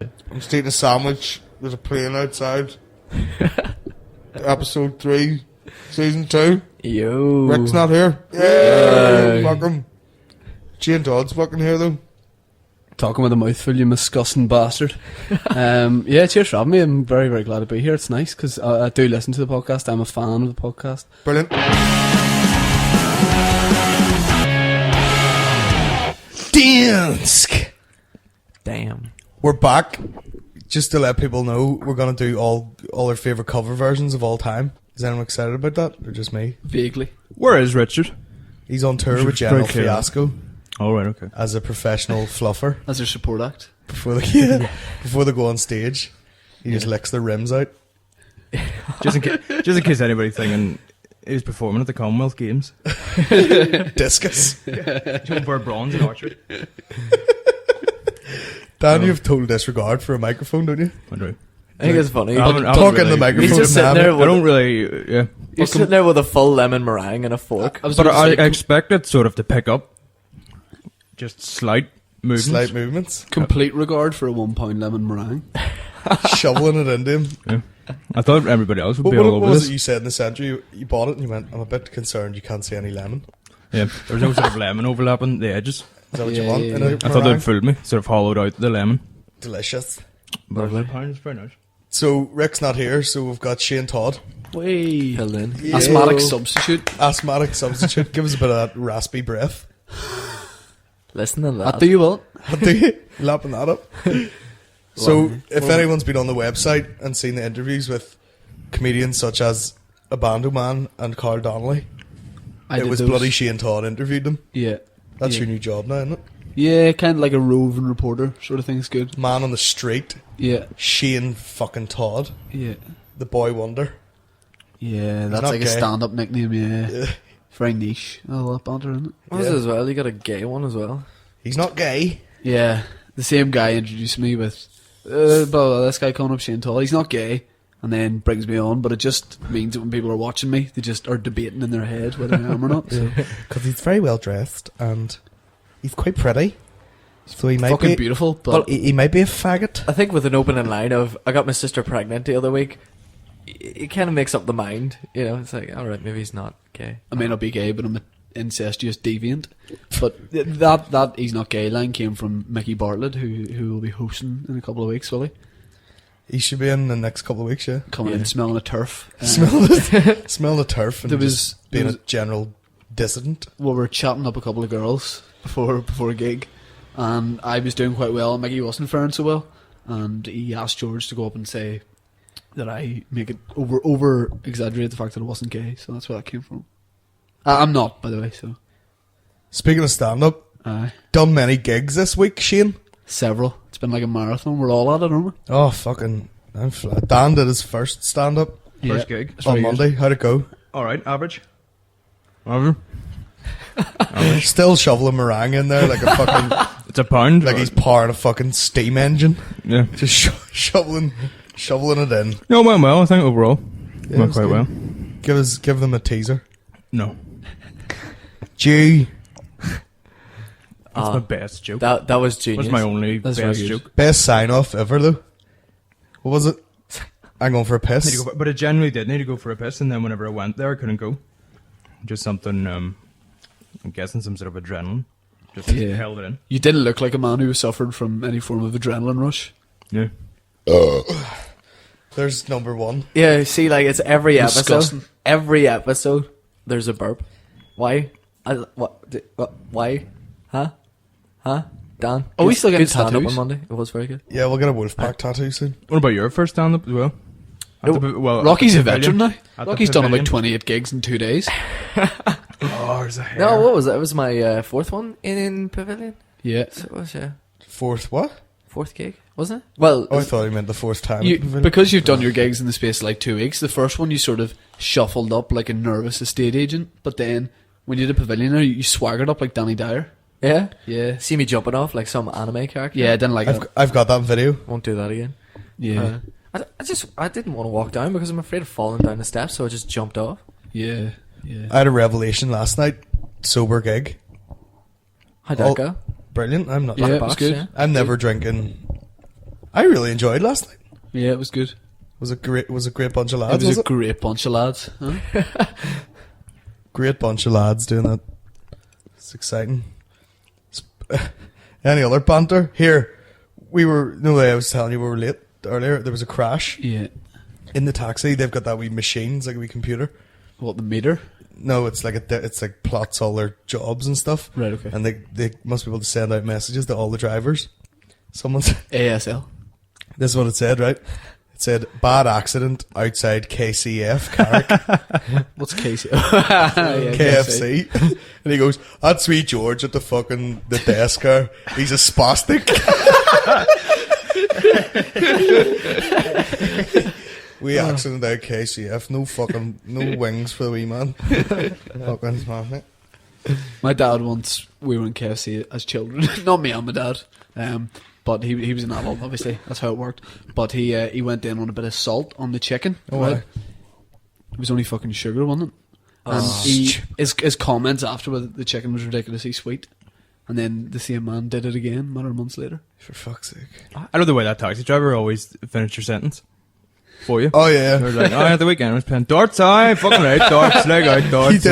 I'm just eating a sandwich. There's a plane outside. Episode 3, Season 2. Yo. Rick's not here. Yay! Fuck him. Shane Todd's fucking here though. Talking with a mouthful, you disgusting bastard. Yeah, cheers for having me. I'm very, very glad to be here. It's nice because I do listen to the podcast. I'm a fan of the podcast. Brilliant. Dansk. Damn. We're back. Just to let people know, we're going to do all our favourite cover versions of all time. Is anyone excited about that? Or just me? Vaguely. Where is Richard? He's on tour with General Fiasco. Oh, right, okay. As a professional fluffer. As their support act. Before they go on stage, he just licks their rims out. Just in case anybody's thinking he was performing at the Commonwealth Games. Discus. Going for a bronze in archery. Dan, you have total disregard for a microphone, don't you? I do. I think it's funny. Talk in the microphone. He's just sitting there. I don't really. Yeah. You're sitting there with a full lemon meringue and a fork. But I expect it sort of to pick up. Just slight movements. Slight movements. Complete regard for a £1 lemon meringue. Shoveling it into him. Yeah. I thought everybody else would be What all over was this. it you said in the centre? You bought it and you went, I'm a bit concerned you can't see any lemon. Yeah, there was no sort of lemon overlapping the edges. Is that what Yeah, you want? yeah, in a yeah. I thought meringue? they'd fooled me. Sort of hollowed out the lemon. Delicious. But it's very nice. So Rick's not here, so we've got Shane Todd. Whey. Filled in. Yeah. Asthmatic substitute. Asthmatic substitute. Give us a bit of that raspy breath. Listen to that. That do you well. What do you? Lapping that up. So, if anyone's been on the website and seen the interviews with comedians such as Abando Man and Carl Donnelly, it was bloody Shane Todd interviewed them. Yeah. That's Yeah. your new job now, isn't it? Yeah, kind of like a roving reporter sort of thing's good. Man on the street, Yeah. Shane fucking Todd, Yeah. the boy wonder. Yeah, that's not like gay. a stand-up nickname, yeah. Yeah. Very niche. A lot of banter in it. What is Yeah. it as well? You got a gay one as well. He's not gay. Yeah, the same guy introduced me with, blah, blah, this guy calling up Shane Todd. He's not gay, and then brings me on, but it just means that when people are watching me, they just are debating in their head whether I am or not. So. Because he's very well dressed and he's quite pretty. So he might Fucking be beautiful, but he might be a faggot. I think with an opening line of "I got my sister pregnant the other week," it kind of makes up the mind. You know, it's like, all right, maybe he's not gay. I may not be gay, but I'm an incestuous deviant. But that he's not gay line came from Mickey Bartlett, who will be hosting in a couple of weeks, will he? He should be in the next couple of weeks, yeah. Coming in smelling a turf. Smell the turf and There was- just being there was- a general dissident. We were chatting up a couple of girls before a gig, and I was doing quite well, and Mickey wasn't faring so well, and he asked George to go up and say that I make it over exaggerate the fact that I wasn't gay, so that's where that came from. I'm not, by the way, so Speaking of stand-up, done many gigs this week, Shane? several. It's been like a marathon. We're all at it, aren't we? Oh, fucking... I'm flat. Dan did his first stand-up First gig. It's on very good. Monday. How'd it go? Alright, average. Average. Still shoveling meringue in there like a fucking... It's a pound. like he's powering a fucking steam engine. Yeah. Just shoveling it in. No, went well, I think, overall. Yeah, it Went was quite good. well. Give them a teaser. No. G. That's my best joke. That was genius. That's my only That's best very good. joke. Best sign-off ever, though. What was it? I'm going for a Need piss. to go, but I genuinely did need to go for a piss, and then whenever I went there, I couldn't go. Just something, I'm guessing some sort of adrenaline. Just Yeah. held it in. You didn't look like a man who suffered from any form of adrenaline rush. Yeah. There's number one. Yeah, see, like it's every Disgusting. episode. Every episode, there's a burp. Why? Why? Huh? Dan? Oh, we still getting good stand-up tattoos? on Monday. It was very good. Yeah, we'll get a Wolfpack tattoo soon. What about your first stand-up as well? Well, Rocky's at a the veteran now. Pavilion. At the Rocky's done Pavilion. about 28 gigs in 2 days. Oh, there's a hair. No, what was it? It was my fourth one in Pavilion. Yeah. So it was, yeah. Fourth what? Fourth gig, wasn't it? Well, Oh, I thought he meant the fourth time. You, at the Pavilion. because you've done your gigs in the space of like 2 weeks, the first one you sort of shuffled up like a nervous estate agent, but then when you did a Pavilion, you swaggered up like Danny Dyer. yeah. Yeah. See me jumping off like some anime character. Yeah, I didn't like it. I've got that video. Won't do that again. Yeah. I didn't want to walk down because I'm afraid of falling down the steps, so I just jumped off. Yeah. Yeah. I had a revelation last night. Sober gig. How'd that go? Brilliant. I'm not. Yeah, it was box, good. yeah. I'm never drinking I really enjoyed last night. Yeah, it was good. Was a great bunch of lads. It was a great bunch of lads. Huh? Great bunch of lads doing that. It's exciting. Any other banter? Here, I was telling you we were late earlier. There was a crash. Yeah. In the taxi, they've got that wee machine. It's like a wee computer. What, the meter? No, it's like it's like plots all their jobs and stuff. Right, okay. And they must be able to send out messages to all the drivers. Someone's ASL. This is what it said, right? It said, bad accident outside KCF, Carrick. What's KC? KFC. And he goes, that's sweet George at the desk there. He's a spastic. We accident out KCF. No wings for the wee man. Fucking spastic. My dad once, we were in KFC as children. Not me and my dad. But he was an adult, obviously. That's how it worked. But he went in on a bit of salt on the chicken. Oh, right? aye. It was only fucking sugar, wasn't it? And his comments after were that the chicken was ridiculously sweet. And then the same man did it again, a matter of months later. For fuck's sake. I love the way that taxi driver always finished your sentence for you. Oh, yeah. They were like, at the weekend I was playing darts, fucking right, darts, leg out, darts,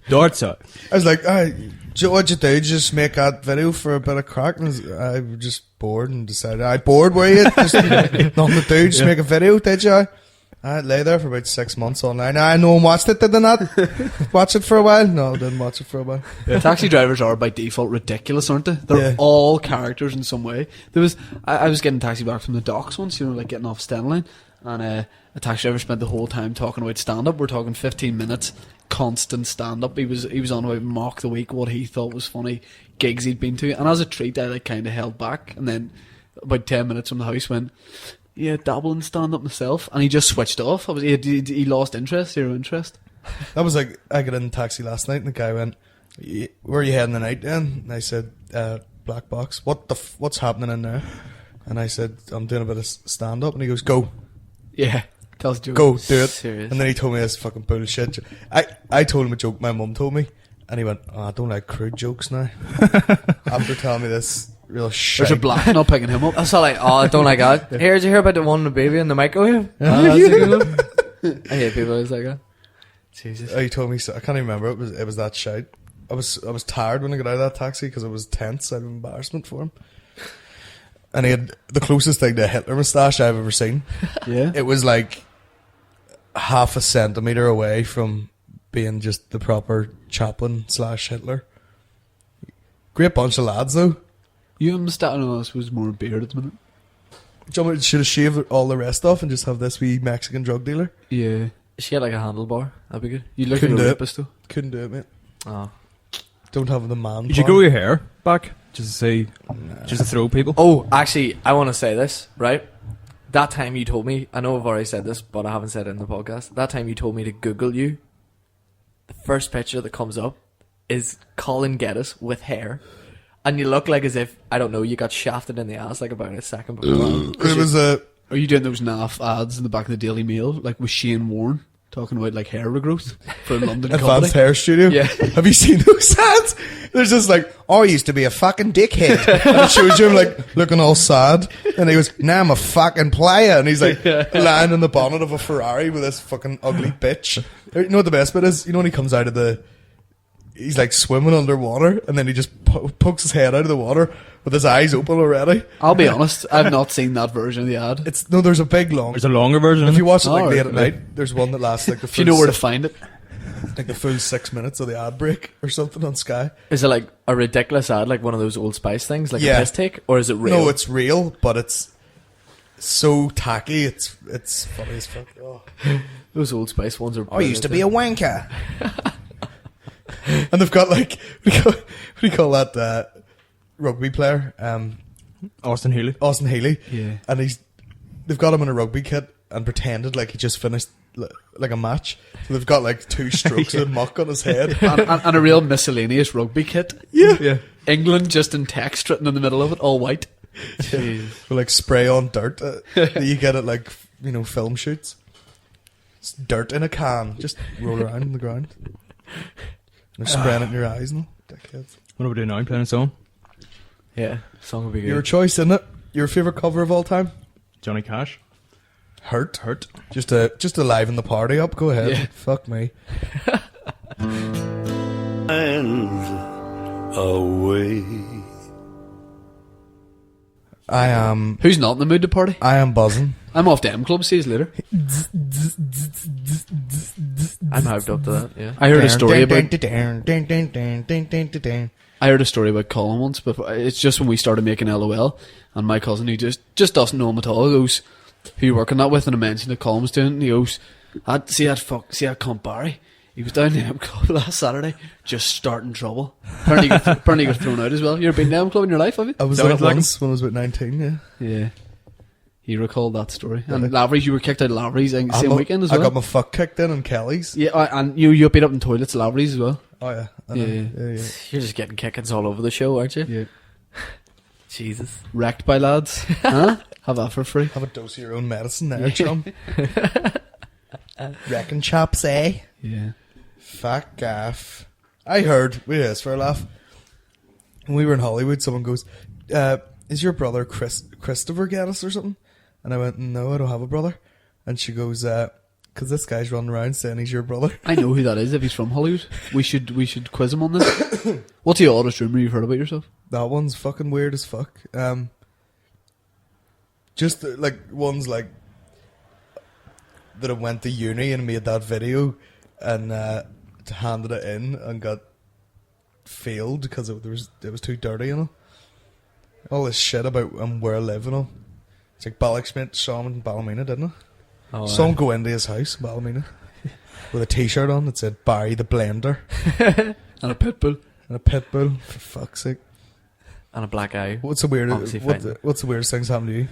darts. I was like, what'd you do? Just make that video for a bit of crack? And I was just bored and decided, bored were you? Just nothing to do, just make a video, did you? I lay there for about 6 months online. No one watched it, did they not? Watch it for a while? No, I didn't watch it for a while. Yeah. Taxi drivers are by default ridiculous, aren't they? They're all characters in some way. I was getting a taxi back from the docks once, like getting off Stenline, and a taxi driver spent the whole time talking about stand-up. We're talking 15 minutes, constant stand-up. He was on about Mock the Week, what he thought was funny, gigs he'd been to, and as a treat I kind of held back, and then about 10 minutes from the house went, yeah, dabble in stand-up myself, and he just switched off. He lost interest, zero interest. That was like, I got in the taxi last night and the guy went, where are you heading tonight then? And I said, Black Box. What's happening in there? And I said, I'm doing a bit of stand-up. And he goes, go. Yeah, tells jokes. Go, do it. Serious. And then he told me this fucking bullshit. I told him a joke my mum told me, and he went, I don't like crude jokes now. After telling me this real shit. There's a black not picking him up. I was like, I don't like that. Here, did you hear about the one with the baby in the microwave? That's a good one. I hate people who's like that. Jesus. He told me, I can't even remember, it was that shite. I was tired when I got out of that taxi because it was tense out of embarrassment for him. And he had the closest thing to a Hitler moustache I've ever seen. Yeah. It was like half a centimetre away from being just the proper Chaplin / Hitler. Great bunch of lads though. You and Moustache, no, I suppose more beard at the minute. Should have shaved all the rest off and just have this wee Mexican drug dealer. Yeah. She get like a handlebar. That'd be good. You look Couldn't like a do it. rapist though. Couldn't do it, mate. Oh. Don't have the man. You should grow your hair back just to see, just to throw people. Oh, actually, I want to say this, right? That time you told me, I know I've already said this, but I haven't said it in the podcast. That time you told me to Google you. The first picture that comes up is Colin Geddis with hair. And you look like as if, I don't know, you got shafted in the ass like about a second before. It was a. Are you doing those naff ads in the back of the Daily Mail, like with Shane Warne, talking about like hair regrowth for London Advanced comedy? hair studio. Yeah. Have you seen those ads? There's just like, I used to be a fucking dickhead. And it shows you him like looking all sad. And he goes, now I'm a fucking player. And he's like lying in the bonnet of a Ferrari with this fucking ugly bitch. You know what the best bit is? You know when he comes out of he's like swimming underwater and then he just pokes his head out of the water with his eyes open already. I'll be honest, I've not seen that version of the ad. There's a big long. There's a longer version. If you watch it like late right, at night, there's one that lasts like the If full you know where to find it. like the full 6 minutes of the ad break or something on Sky. Is it like a ridiculous ad, like one of those Old Spice things, like Yeah. a piss take? Or is it real? No, it's real, but it's so tacky. It's funny as fuck. Oh. Those Old Spice ones are I used to be brilliant. a wanker. And they've got like what do you call that rugby player? Austin Healy. Austin Healy. Yeah. And they've got him in a rugby kit and pretended like he just finished like a match. So they've got like 2 strokes of muck on his head. and a real miscellaneous rugby kit. Yeah. England just in text written in the middle of it, all white. With like spray on dirt that you get at like film shoots. It's dirt in a can. Just roll around on the ground. They're spraying it in your eyes and all. Dickheads. What are we doing now? Playing a song? Yeah, song would be good. Your choice, isn't it? Your favourite cover of all time? Johnny Cash. Hurt. Just to liven the party up. Go ahead. Yeah. Fuck me. And away. I am. Who's not in the mood to party? I am buzzing. I'm off to M Club. See you later. I'm hyped up to that. Yeah. I heard a story about. about. I heard a story about Colin once, but it's just when we started making LOL, and my cousin, who just doesn't know him at all, goes, "Who you working that with?" And I mentioned that Colin was doing it, and he goes, see that cunt Barry? He was down in the M Club last Saturday, just starting trouble. Apparently he got thrown out as well. You ever been to M Club in your life, have you? I was Sounds there like once when I was about 19, yeah. Yeah. He recalled that story. And Lavery's, you were kicked out of Lavery's the same weekend as well. I got my fuck kicked in Kelly's. Yeah, and you beat up in toilets at Lavery's as well. Oh, yeah. I know. Yeah. Yeah. You're just getting kickings all over the show, aren't you? Yeah. Jesus. Wrecked by lads. Huh? Have that for free. Have a dose of your own medicine there, chum. Wrecking chops, eh? Yeah. Fuck off. I heard, wait, this for a laugh. When we were in Hollywood, someone goes, is your brother Christopher Geddis or something? And I went, no, I don't have a brother. And she goes, because this guy's running around saying he's your brother. I know who that is if he's from Hollywood. We should quiz him on this. What's the oddest rumour you've heard about yourself? That one's fucking weird as fuck. Just like ones like that I went to uni and made that video and handed it in and got failed because it was too dirty, you know. All this shit about where I live, you know. It's like Ballocksmith saw him in Ballymena, didn't it? Oh, Saw him go into his house in Ballymena with a t-shirt on that said Barry the Blender And a pit bull. and a pit bull. For fuck's sake. And a black eye. What's the weirdest? Obviously fine. What's the weirdest things happened to you?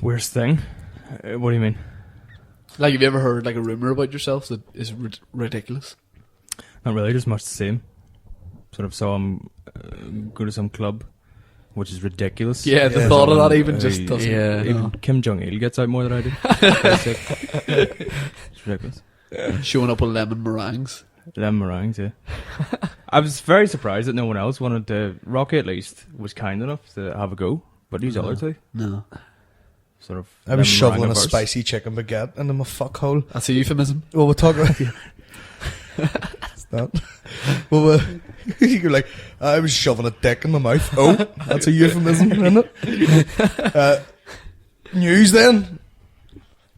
Worst thing? What do you mean? Like, have you ever heard like a rumour about yourself that is ridiculous? Not really, just much the same. Sort of saw him go to some club, which is ridiculous. Yeah, the Yeah. thought of that even just doesn't. Yeah. Even No. Kim Jong-il gets out more than I do. It's ridiculous. Showing up with lemon meringues. Lemon meringues, yeah. I was very surprised that no one else wanted to. Rocky, at least, was kind enough to have a go, but these other two, No. sort of. I was lemon shoveling meringue a averse. spicy chicken baguette into my fuckhole. That's a euphemism. Well, we'll talk about it's not. Well, you're like, I was shoving a dick in my mouth. Oh, that's a euphemism, isn't it? News then.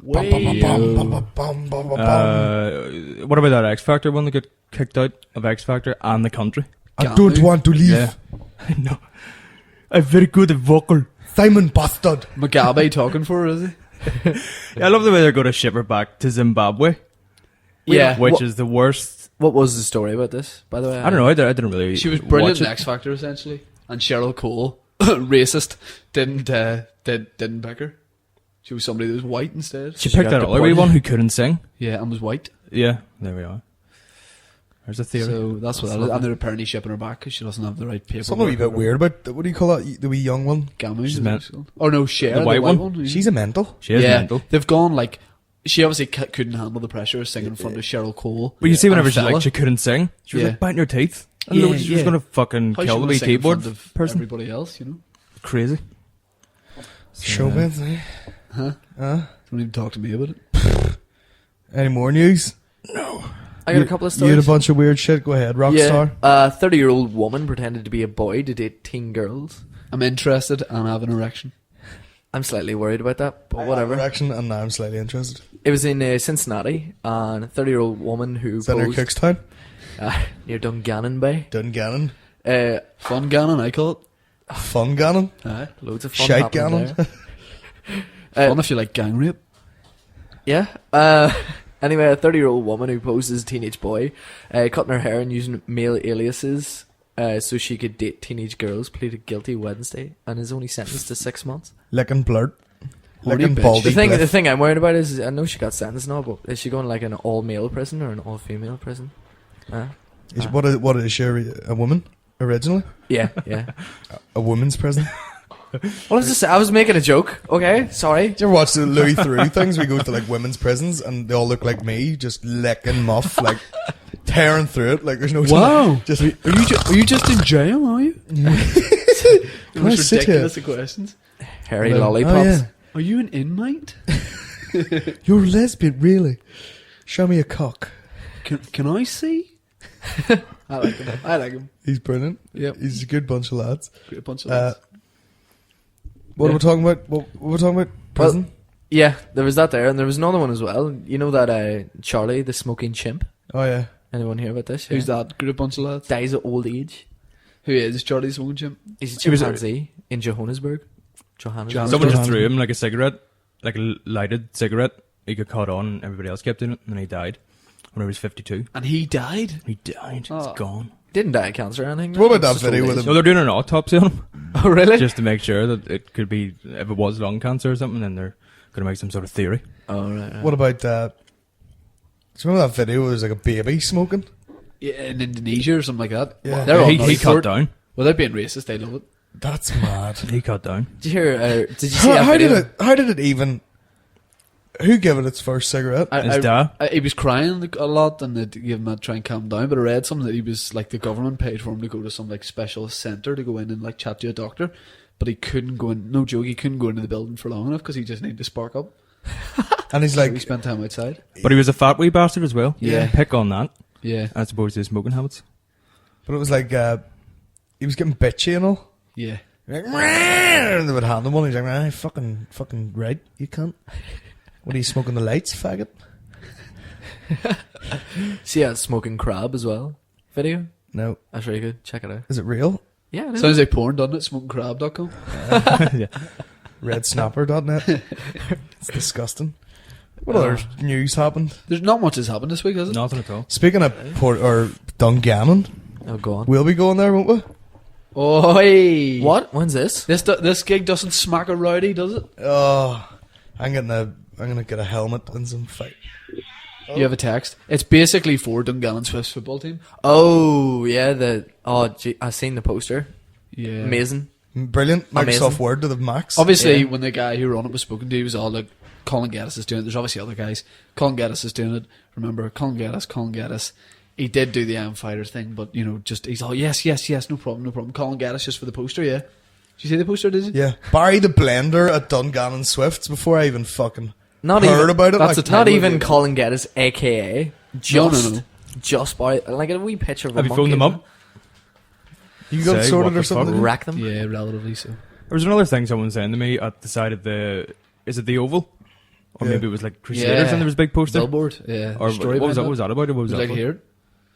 Bum, bum, bum, bum, bum, bum, bum, bum, bum. What about that X Factor one that got kicked out of X Factor and the country? I don't want to leave. Yeah. No. I'm very good at vocal. Simon Bastard. Mugabe talking for her, is he? Yeah, I love the way they're going to ship her back to Zimbabwe, Yeah. which is the worst. What was the story about this, by the way? I don't know. I didn't really. She was brilliant watch in it. X Factor, essentially. And Cheryl Cole, racist, didn't pick her. She was somebody that was white instead. She picked that other wee one who couldn't sing. Yeah, and was white. Yeah, there we are. There's a theory. So that's what that is. And they're apparently shipping her back because she doesn't have the right paperwork. Something a wee bit weird about what do you call that? The wee young one. Gamu. She's Oh no, Cher, The white one? She's a mental. She is yeah, mental. they've gone like she obviously couldn't handle the pressure of singing in front of Cheryl Cole. But you see, whenever and she fella. she couldn't sing, she was Yeah. like biting her teeth. And Yeah, she was yeah. going to fucking How she kill the wanna wee sing in keyboard front of person. everybody else, you know. Crazy. Showbiz, eh? Huh? Don't even talk to me about it. Any more news? I got a couple of You stories. had a bunch of weird shit. Go ahead, Rockstar. Yeah, a 30-year-old woman pretended to be a boy to date teen girls. I'm interested and I have an erection. I'm slightly worried about that, but whatever. Reaction, and now I'm slightly interested. It was in Cincinnati, and a 30-year-old woman who Is that near posed Cookstown? near Dungannon Bay. Dungannon. Fun Gannon, I call it. Fun Gannon. Aye. Loads of fun Shite happening Gannon. there. Fun if you like gang rape. Yeah. Anyway, a 30-year-old woman who posed as a teenage boy, cutting her hair and using male aliases so she could date teenage girls, pleaded guilty Wednesday and is only sentenced to 6 months. Licking blurt. Horny Licking bitch. baldy The bliff. thing I'm worried about is, I know she got sentenced now, but is she going like an all-male prison or an all-female prison? What is she, a woman originally? Yeah. A woman's prison? What does this say? I was making a joke. Okay, sorry. Do you ever watch the Louis Theroux things? We go to like women's prisons and they all look like me, just licking muff, like tearing through it. Like there's no Wow. Just Are you just in jail, are you? Can I Most sit here? ridiculous of questions. Hairy Whatever. lollipops. Oh, yeah. Are you an inmate? You're a lesbian, really? Show me a cock. Can I see? I like him. I like him. He's brilliant. Yep. He's a good bunch of lads. Great bunch of lads. What Yeah. are we talking about? What we're talking about? Prison? Yeah, there was that there, and there was another one as well. You know that Charlie, the smoking chimp? Oh, yeah. Anyone hear about this? Who's that? Great bunch of lads. Dies of old age. Who is Charlie Smoking Chimp? He's a He was a- chimpanzee in Johannesburg. Johannesburg. Someone just Johannesburg. threw him like a cigarette, like a lighted cigarette. He got caught on, and everybody else kept doing it, and then he died when he was 52. And he died? He died. Oh. It's gone. Didn't die of cancer or anything. What about that Just video old with age. him? No, they're doing an autopsy on him Oh, really? just to make sure that it could be, if it was lung cancer or something, then they're going to make some sort of theory. Oh, right. What about... do you remember that video where there was like a baby smoking? Yeah, in Indonesia or something like that. Yeah. They're all he naughty for cut it. down. Without being racist, they love it. That's mad. He cut down. Did you hear? Did you see that How video? did it even... Who gave it its first cigarette? His dad. He was crying a lot, and they gave him that try and calm down. But I read something that he was like the government paid for him to go to some like specialist centre to go in and like chat to a doctor, but he couldn't go in. No joke, he couldn't go into the building for long enough because he just needed to spark up. And he's So we like... spent time outside. But he was a fat wee bastard as well. Yeah. Pick on that, Yeah, as opposed to his smoking habits. But it was like... he was getting bitchy and all. yeah. Like, and they would hand him one. He's like, "Nah, fucking right, you can't. What are you smoking the lights, faggot?" See that smoking crab as well video? No, That's really good. Check it out. is it real? Yeah, it is. Sounds like porn, doesn't it? Smokingcrab.com. Yeah. Redsnapper.net. It's disgusting. What other news happened? There's not much has happened this week, has it? Nothing at all. Speaking of Port or Dungannon, Oh, go on. we'll be going there, won't we? Oi! What? When's this? This gig doesn't smack a rowdy, does it? Oh, I'm gonna get a helmet and some fight. You have a text. It's basically for Dungannon Swift's football team. Oh, yeah. I seen the poster. Yeah. Amazing. Brilliant. Microsoft Amazing. Word to the max. Obviously, Yeah. when the guy who ran it was spoken to, he was all like, Colin Geddis is doing it. There's obviously other guys. Colin Geddis is doing it. Remember, Colin Geddis. He did do the I Am Fighter thing, but, you know, just, he's all, yes, no problem. Colin Geddis just for the poster, yeah. Did you see the poster, did you? Yeah, Barry the Blender at Dungannon Swifts before I even fucking Not heard even about it. that's Like, a Not time even movie. Colin Geddis, aka just No. just Barry. Like a wee picture of a Have you monkey. phoned them up? you got it Say, sorted what or the fuck? something? Rack them. Yeah, relatively so. There was another thing someone saying to me at the side of the... Is it the Oval? Or Yeah. maybe it was like Crusaders Yeah. and there was a big poster? Billboard, yeah. Or Story what was that? behind What was that about? Or what was Would that you like to for? hear it?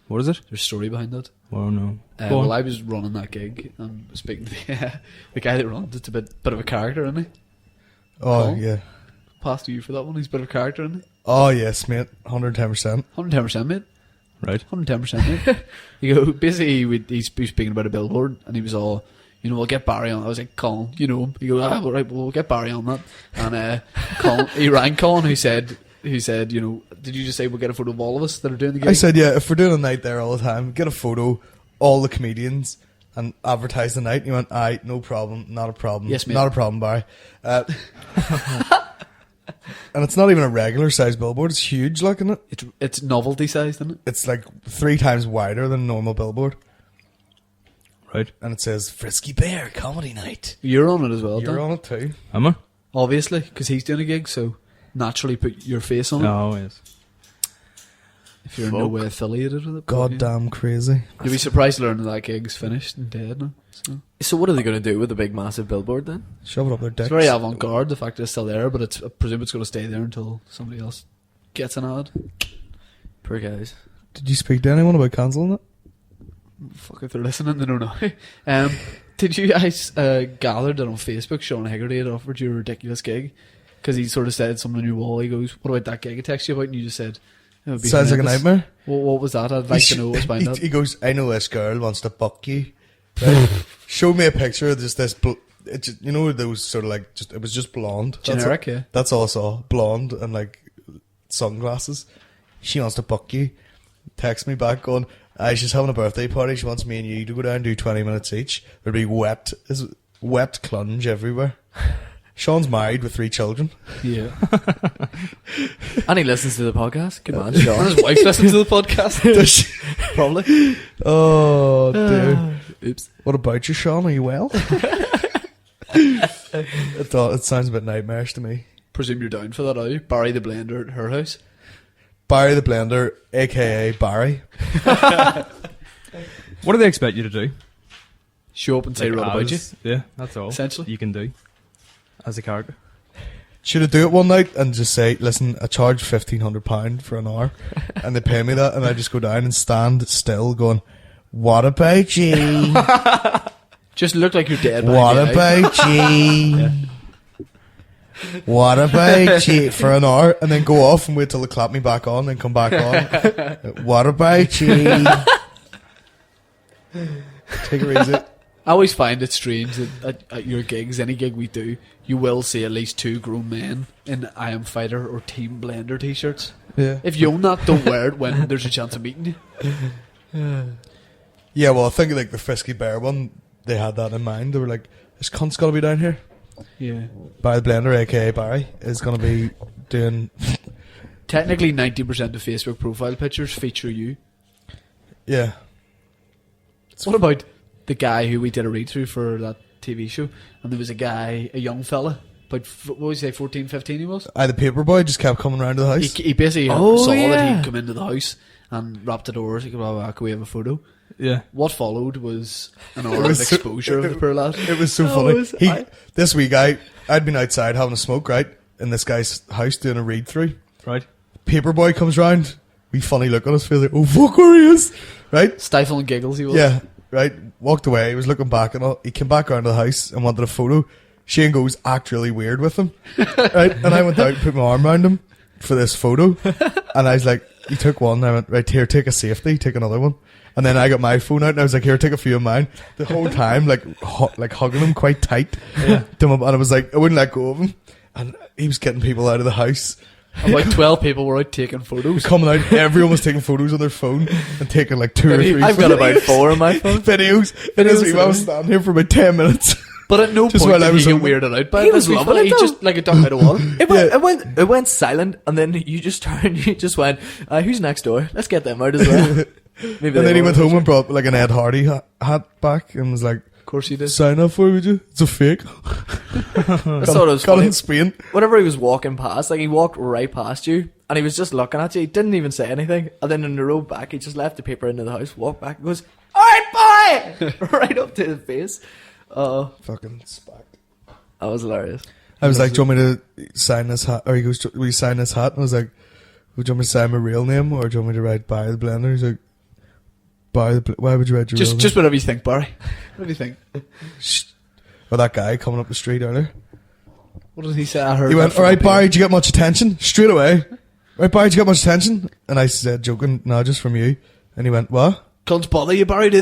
What is it? There's a story behind it. Oh no. Go Well, on. I was running that gig and speaking to the guy that runs it's a bit of a character, isn't he? Oh Colin? yeah. Pass to you for that one. He's a bit of a character, isn't he? Oh yes, mate. 110%. 110%, mate. Right. 110%, mate. You go, basically, he's speaking about a billboard, and he was all, you know, we'll get Barry on. I was like, Colin, you know him. He goes, all right, we'll get Barry on that. And Colin, he rang Colin, who said, you know, did you just say we'll get a photo of all of us that are doing the gig? I said, yeah, if we're doing a night there all the time, get a photo, all the comedians, and advertise the night. And he went, aye, no problem, not a problem. Yes, mate. Not a problem, Barry. And it's not even a regular size billboard, it's huge, like, isn't it? It's novelty sized, isn't it? It's like 3 times wider than a normal billboard. Right. And it says, Frisky Bear Comedy Night. You're on it as well, You're Dan. on it too. Am I? Obviously, because he's doing a gig, so naturally put your face on it Oh, yes. if you're in no way affiliated with it. Goddamn crazy. You'll be surprised to learn that gig's finished and dead now. So what are they going to do with the big massive billboard then? Shove it up their dicks. It's very avant-garde, the fact that it's still there, but I presume it's going to stay there until somebody else gets an ad. Poor guys. Did you speak to anyone about cancelling it? Fuck if they're listening, they don't know. Did you guys gather that on Facebook Sean Hegarty had offered you a ridiculous gig? Because he sort of said something on your wall. He goes, what about that gig I texted you about? And you just said, it would be Sounds like a horrendous. nightmare. What was that? I'd like to know what's behind that. He goes, I know this girl wants to fuck you. Right? Showed me a picture of just this, you know, those sort of like, it was just blonde. Generic, yeah. That's all I saw. Blonde and like sunglasses. She wants to fuck you. Text me back going, she's having a birthday party. She wants me and you to go down and do 20 minutes each. There'd be wet clunge everywhere. Sean's married with 3 children. Yeah. And he listens to the podcast. Good man, And Sean. his wife listens to the podcast. Does she? Probably. Oh, dear. Oops. What about you, Sean? Are you well? It sounds a bit nightmarish to me. Presume you're down for that, are you? Barry the Blender at her house. Barry the Blender, aka Barry. What do they expect you to do? Show up and say Like, right about you. Yeah, that's all. Essentially. You can do as a character. Should I do it one night and just say, listen, I charge £1,500 for an hour, and they pay me that, and I just go down and stand still going, what about you? Just look like you're dead. What behind the eye. about you? What about you? For an hour, and then go off and wait till they clap me back on, and come back on. What about you? Take it easy. I always find it strange that at your gigs, any gig we do, you will see at least 2 grown men in I Am Fighter or Team Blender t-shirts. Yeah. If you own that, don't wear it when there's a chance of meeting you. Yeah, well, I think like the Frisky Bear one, they had that in mind. They were like, this cunt's got to be down here. Yeah. Barry the Blender, aka Barry, is going to be doing... Technically, 90% of Facebook profile pictures feature you. Yeah. What about the guy who we did a read through for that TV show? And there was a guy, a young fella, about, what would you say, 14, 15 he was? The paper boy just kept coming around to the house. He basically Oh, saw that yeah. he'd come into the house and rapped the doors. He goes, "Oh, can we have a photo?" Yeah. What followed was an hour It of was so- exposure of the poor lad. It was so Oh, funny. was- I- This week, I'd been outside having a smoke, right, in this guy's house doing a read through. Right. Paperboy comes round. We funny look on his face, like, oh fuck, where he is, right? Stifling giggles he was. Yeah, right. Walked away. He was looking back and all. He came back around to the house and wanted a photo. Shane goes, act really weird with him, right? And I went out and put my arm around him for this photo, and I was like, he took one. And I went, right here, take a safety, take another one. And then I got my phone out and I was like, here, take a few of mine. The whole time, like hugging him quite tight. Yeah. And I was like, I wouldn't let go of him. And he was getting people out of the house. About 12 people were out taking photos. Coming out, everyone was taking photos on their phone and taking like 2 or 3 I've got about photos. 4 on my phone. videos. I was standing here for about 10 minutes. But at no Just point while I did was he on get weirded out by He it. was Let's be loving fair. it, He though. just like a duck out of water. It went silent, and then you just turned. You just went, "Who's next door? Let's get them out as well." Maybe And then he went home and brought like an Ed Hardy hat back and was like, Of course he did. sign up for it, would you? It's a fake. I thought it was Got it funny. in Spain. Whenever he was walking past, like he walked right past you, and he was just looking at you. He didn't even say anything. And then on the road back, he just left the paper into the house, walked back, and goes, "All right, boy!" right up to his face. Fucking spacked. That was hilarious. I was like, do you want me to sign this hat? Or he goes, will you sign this hat? And I was like, would you want me to sign my real name or do you want me to write Barry the Blender? He's like, why would you write your real name? Just whatever you think, Barry. What do you think? Or that guy coming up the street earlier. What did he say? I heard. He that went, from alright the Barry, did you get much attention? Straight away. Right Barry, did you get much attention? And I said, joking, no, just from you. And he went, what? Cunts bother you, Barry? Do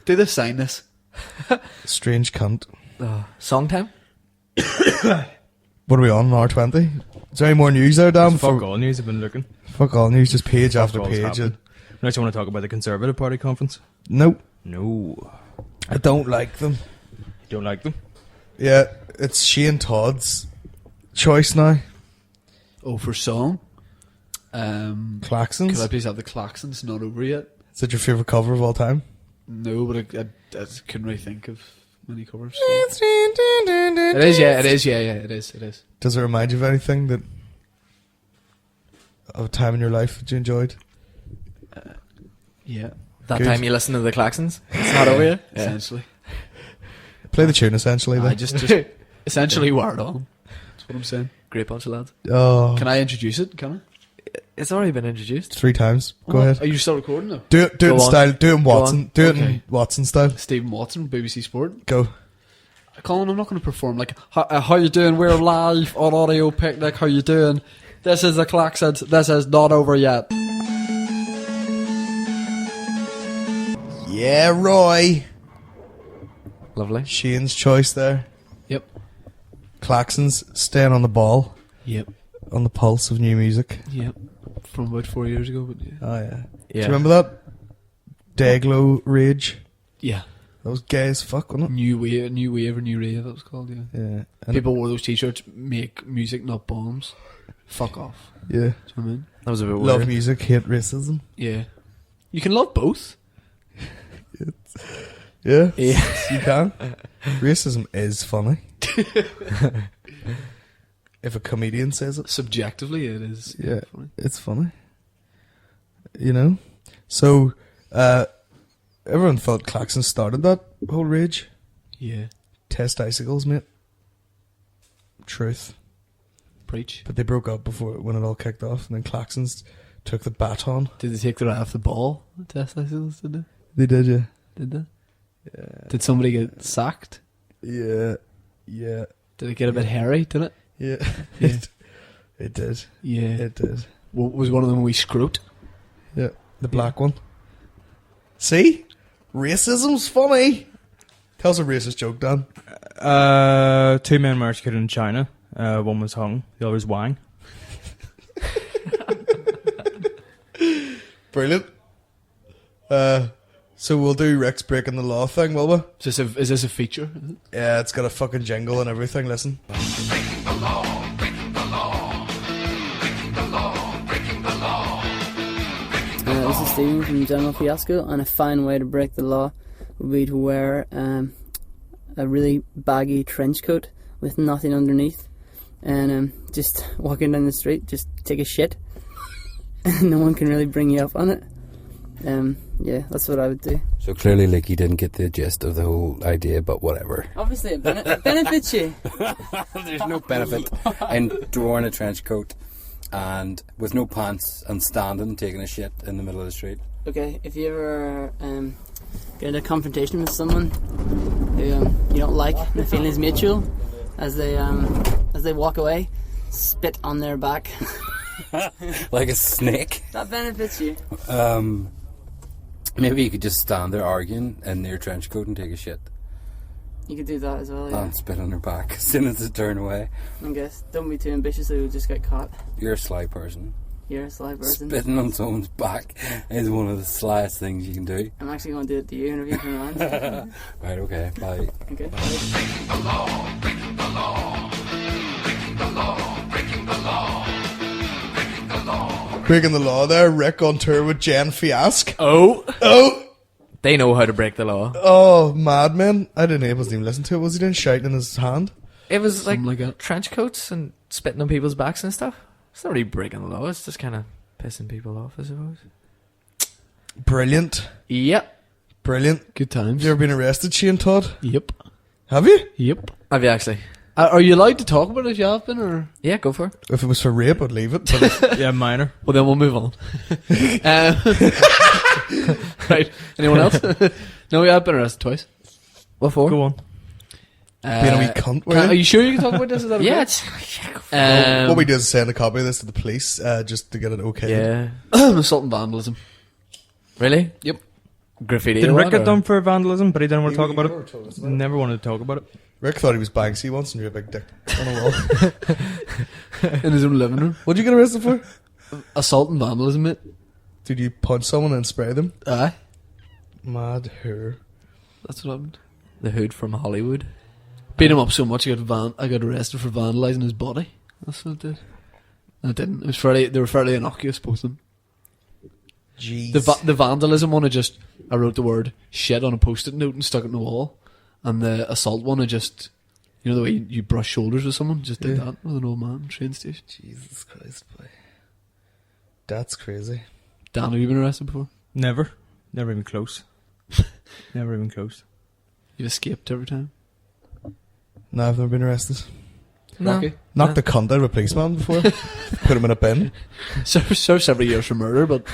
they sign this? Strange cunt. Song time. What are we on, R20? Is there any more news there, Dan? Fuck all news. I've been looking. Fuck all news, just page after Fuck all's page. happened. Unless you want to talk about the Conservative Party conference. Nope. No. I don't like them. You don't like them? Yeah, it's Shane Todd's choice now. Oh, for song. Klaxons. Could I please have the Klaxons? Not over yet. Is that your favourite cover of all time? No, but I couldn't really think of many covers. So. It is, yeah, it is. Does it remind you of anything that of a time in your life that you enjoyed? Yeah, That Good. time you listen to the Klaxons. It's not over yet. Yeah. essentially. Play the tune essentially. I Then. just essentially wired on. That's what I'm saying. Great bunch of lads. Oh, Can I introduce it? Can I? It's already been introduced. 3 times. Go What? ahead. Are you still recording now? Do it Go in on. style. Do it in Go Watson. on. Do it in Okay. Watson style. Stephen Watson, BBC Sport. Go. Colin, I'm not going to perform like, how you doing? We're live on Audio Picnic. How you doing? This is the Klaxons. This is not over yet. Yeah, Roy. Lovely. Shane's choice there. Yep. Klaxons staying on the ball, Yep. on the pulse of new music. Yep. From about 4 years ago, but yeah. Oh yeah. Do Yeah. you remember that? Dayglow Rage. Yeah. That was gay as fuck, wasn't it? New wave or new rave, that was called, yeah. Yeah. And People wore those t-shirts, make music, not bombs. Fuck off. yeah. Do you know what I mean? That was a bit Love weird. music, hate racism. Yeah. You can love both. Yeah. Yeah. You can. Racism is funny. If a comedian says it. Subjectively, it is. Yeah, funny. it's funny. You know? So, everyone thought Claxon started that whole rage. Yeah. Test icicles, mate. Truth. Preach. But they broke up before when it all kicked off, and then Claxons took the baton. Did they take their eye off the ball? The test icicles, did they? They did, yeah. Did they? Yeah. Did somebody get sacked? Yeah. Yeah. Did it get a bit hairy, did it? Yeah. Yeah. It did. Yeah. It did. Was one of them a wee scrote? Yeah. The black one. See? Racism's funny. Tell us a racist joke, Dan. 2 men were executed in China. One was hung, the other was Wang. Brilliant. So we'll do Rick's breaking the law thing, will we? Is this a feature? Is it? Yeah, it's got a fucking jingle and everything. Listen. Breaking the law, breaking the law, breaking the law, breaking the law. This is Stephen from General Fiasco, and a fine way to break the law would be to wear a really baggy trench coat with nothing underneath, and just walking down the street, just take a shit, and no one can really bring you up on it. Yeah, that's what I would do. So clearly, like, you didn't get the gist of the whole idea, but whatever. Obviously, it benefits you. There's no benefit in wearing a trench coat and with no pants and standing taking a shit in the middle of the street. Okay, if you ever get in a confrontation with someone who you don't like, and the feeling is mutual, as they walk away, spit on their back. Like a snake. That benefits you. Maybe you could just stand there arguing in your trench coat and take a shit You could do that as well, yeah. and spit on their back as soon as they turn away. I guess. Don't be too ambitious or you'll just get caught. You're a sly person. You're a sly person. Spitting on someone's back is one of the slyest things you can do. I'm actually going to do it to you whenever you come around. Right, okay, bye. Okay. Breaking the law, breaking the law, breaking the law, breaking the law, breaking the law. Breaking the law there. Rick on tour with Jen Fiasco. Oh, they know how to break the law. Oh, madman. I didn't know he wasn't even listening to it. Was he doing shouting in his hand? It was like, Something like that. trench coats and spitting on people's backs and stuff. It's not really breaking the law. It's just kind of pissing people off, I suppose. Brilliant. Yep. Brilliant. Good times. Have you ever been arrested, Shane Todd? Yep. Have you? Yep. Have you actually? Are you allowed to talk about it if you have been, or? Yeah, go for it. If it was for rape, I'd leave it. But if, Yeah, minor. Well, then we'll move on. Right. Anyone else? No, I've been arrested twice. What for? Go on. being a wee cunt, were Are you? you sure you can talk about this? Is that okay? Yeah, it's... What we do is send a copy of this to the police just to get it okay. Yeah. Assault and vandalism. Really? Yep. Graffiti. Did or Rick what, get or- done for vandalism, but he didn't want to talk about never it? told us about it. Never wanted to talk about it. Rick thought he was Banksy once and drew a big dick on a wall. In his own living room. What'd you get arrested for? Assault and vandalism, mate. Did you punch someone and spray them? Aye. Mad hair. That's what happened. The hood from Hollywood. Beat him up so much I got arrested for vandalising his body. That's what it did. And it didn't. It was they were fairly innocuous, both of them. Jeez. The vandalism one, I wrote the word shit on a post-it note and stuck it in the wall. And the assault one, I just, you know the way you brush shoulders with someone? Just did Yeah. that with an old man, train station. Jesus Christ, boy. That's crazy. Dan, have you been arrested before? Never. Never even close. Never even close. You've escaped every time. No, I've never been arrested. No. Rocky? Knocked the cunt out of a policeman before. Put him in a bin. Served several years for murder, but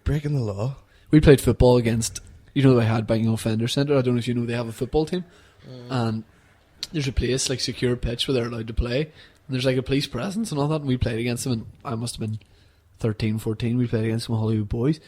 Breaking the law. we played football against, you know, the Banging Offender Centre. I don't know if you know, they have a football team. And there's a place, like secure pitch, where they're allowed to play. And there's like a police presence and all that. And we played against them, and I must have been 13, 14. We played against some Hollywood boys.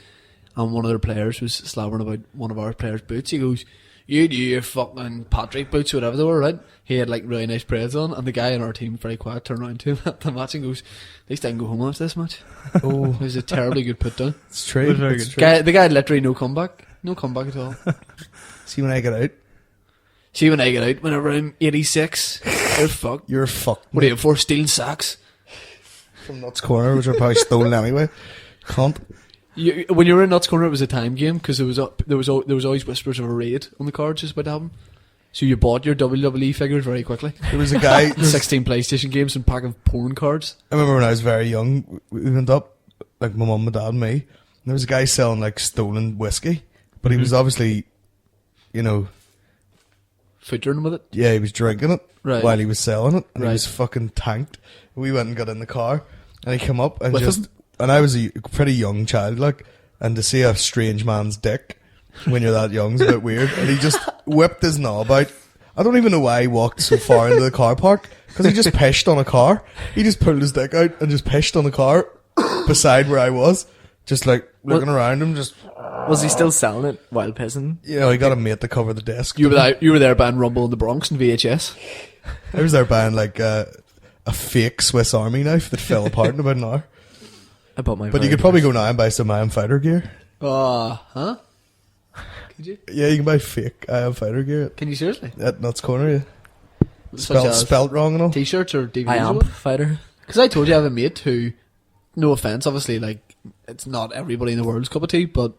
And one of their players was slabbering about one of our players' boots. He goes, "You do your fucking Patrick boots," or whatever they were, right? He had like really nice braids on, and the guy in our team, very quiet, turned around to him at the match and goes, "At least I can go home after this match." Oh, It was a terribly good put down. it's true. It was very It's good. true. The guy had literally no comeback at all. See, when I get out, See, when I get out, whenever I'm 86, you're fucked. you're fucked. What are you for? Stealing sacks? From Nuts Corner, which are probably stolen anyway. Cunt. When you were in Nuts Corner, it was a time game because there was always whispers of a raid on the cards just about to happen. So you bought your WWE figures very quickly. There was a guy. 16 PlayStation games and a pack of porn cards. I remember when I was very young, we went up, like my mum, my dad, and me. And there was a guy selling like stolen whiskey, but he was obviously, you know, Footering with it. yeah, he was drinking it Right. while he was selling it, and Right. he was fucking tanked. We went and got in the car, and he came up and With just, him? and I was a pretty young child, like, and to see a strange man's dick when you're that young is a bit weird. And he just whipped his knob out. I don't even know why he walked so far into the car park, because he just pissed on a car. He just pulled his dick out and just pissed on the car beside where I was, just like looking around him. Just, Was he still selling it while pissing? you know, he got a mate to cover the desk. You were there buying Rumble in the Bronx and VHS. I was there buying like a fake Swiss Army knife that fell apart in about an hour. I bought my. But you very could probably first- go now and buy some I Am Fighter gear. Huh? Could you? Yeah, you can buy fake I Am Fighter gear Can you seriously? at Nuts Corner. Yeah. Such as Spelt wrong and all. T-shirts or DVDs? I am fighter. Because I told you I have a mate who, no offense, obviously, like, it's not everybody in the world's cup of tea, but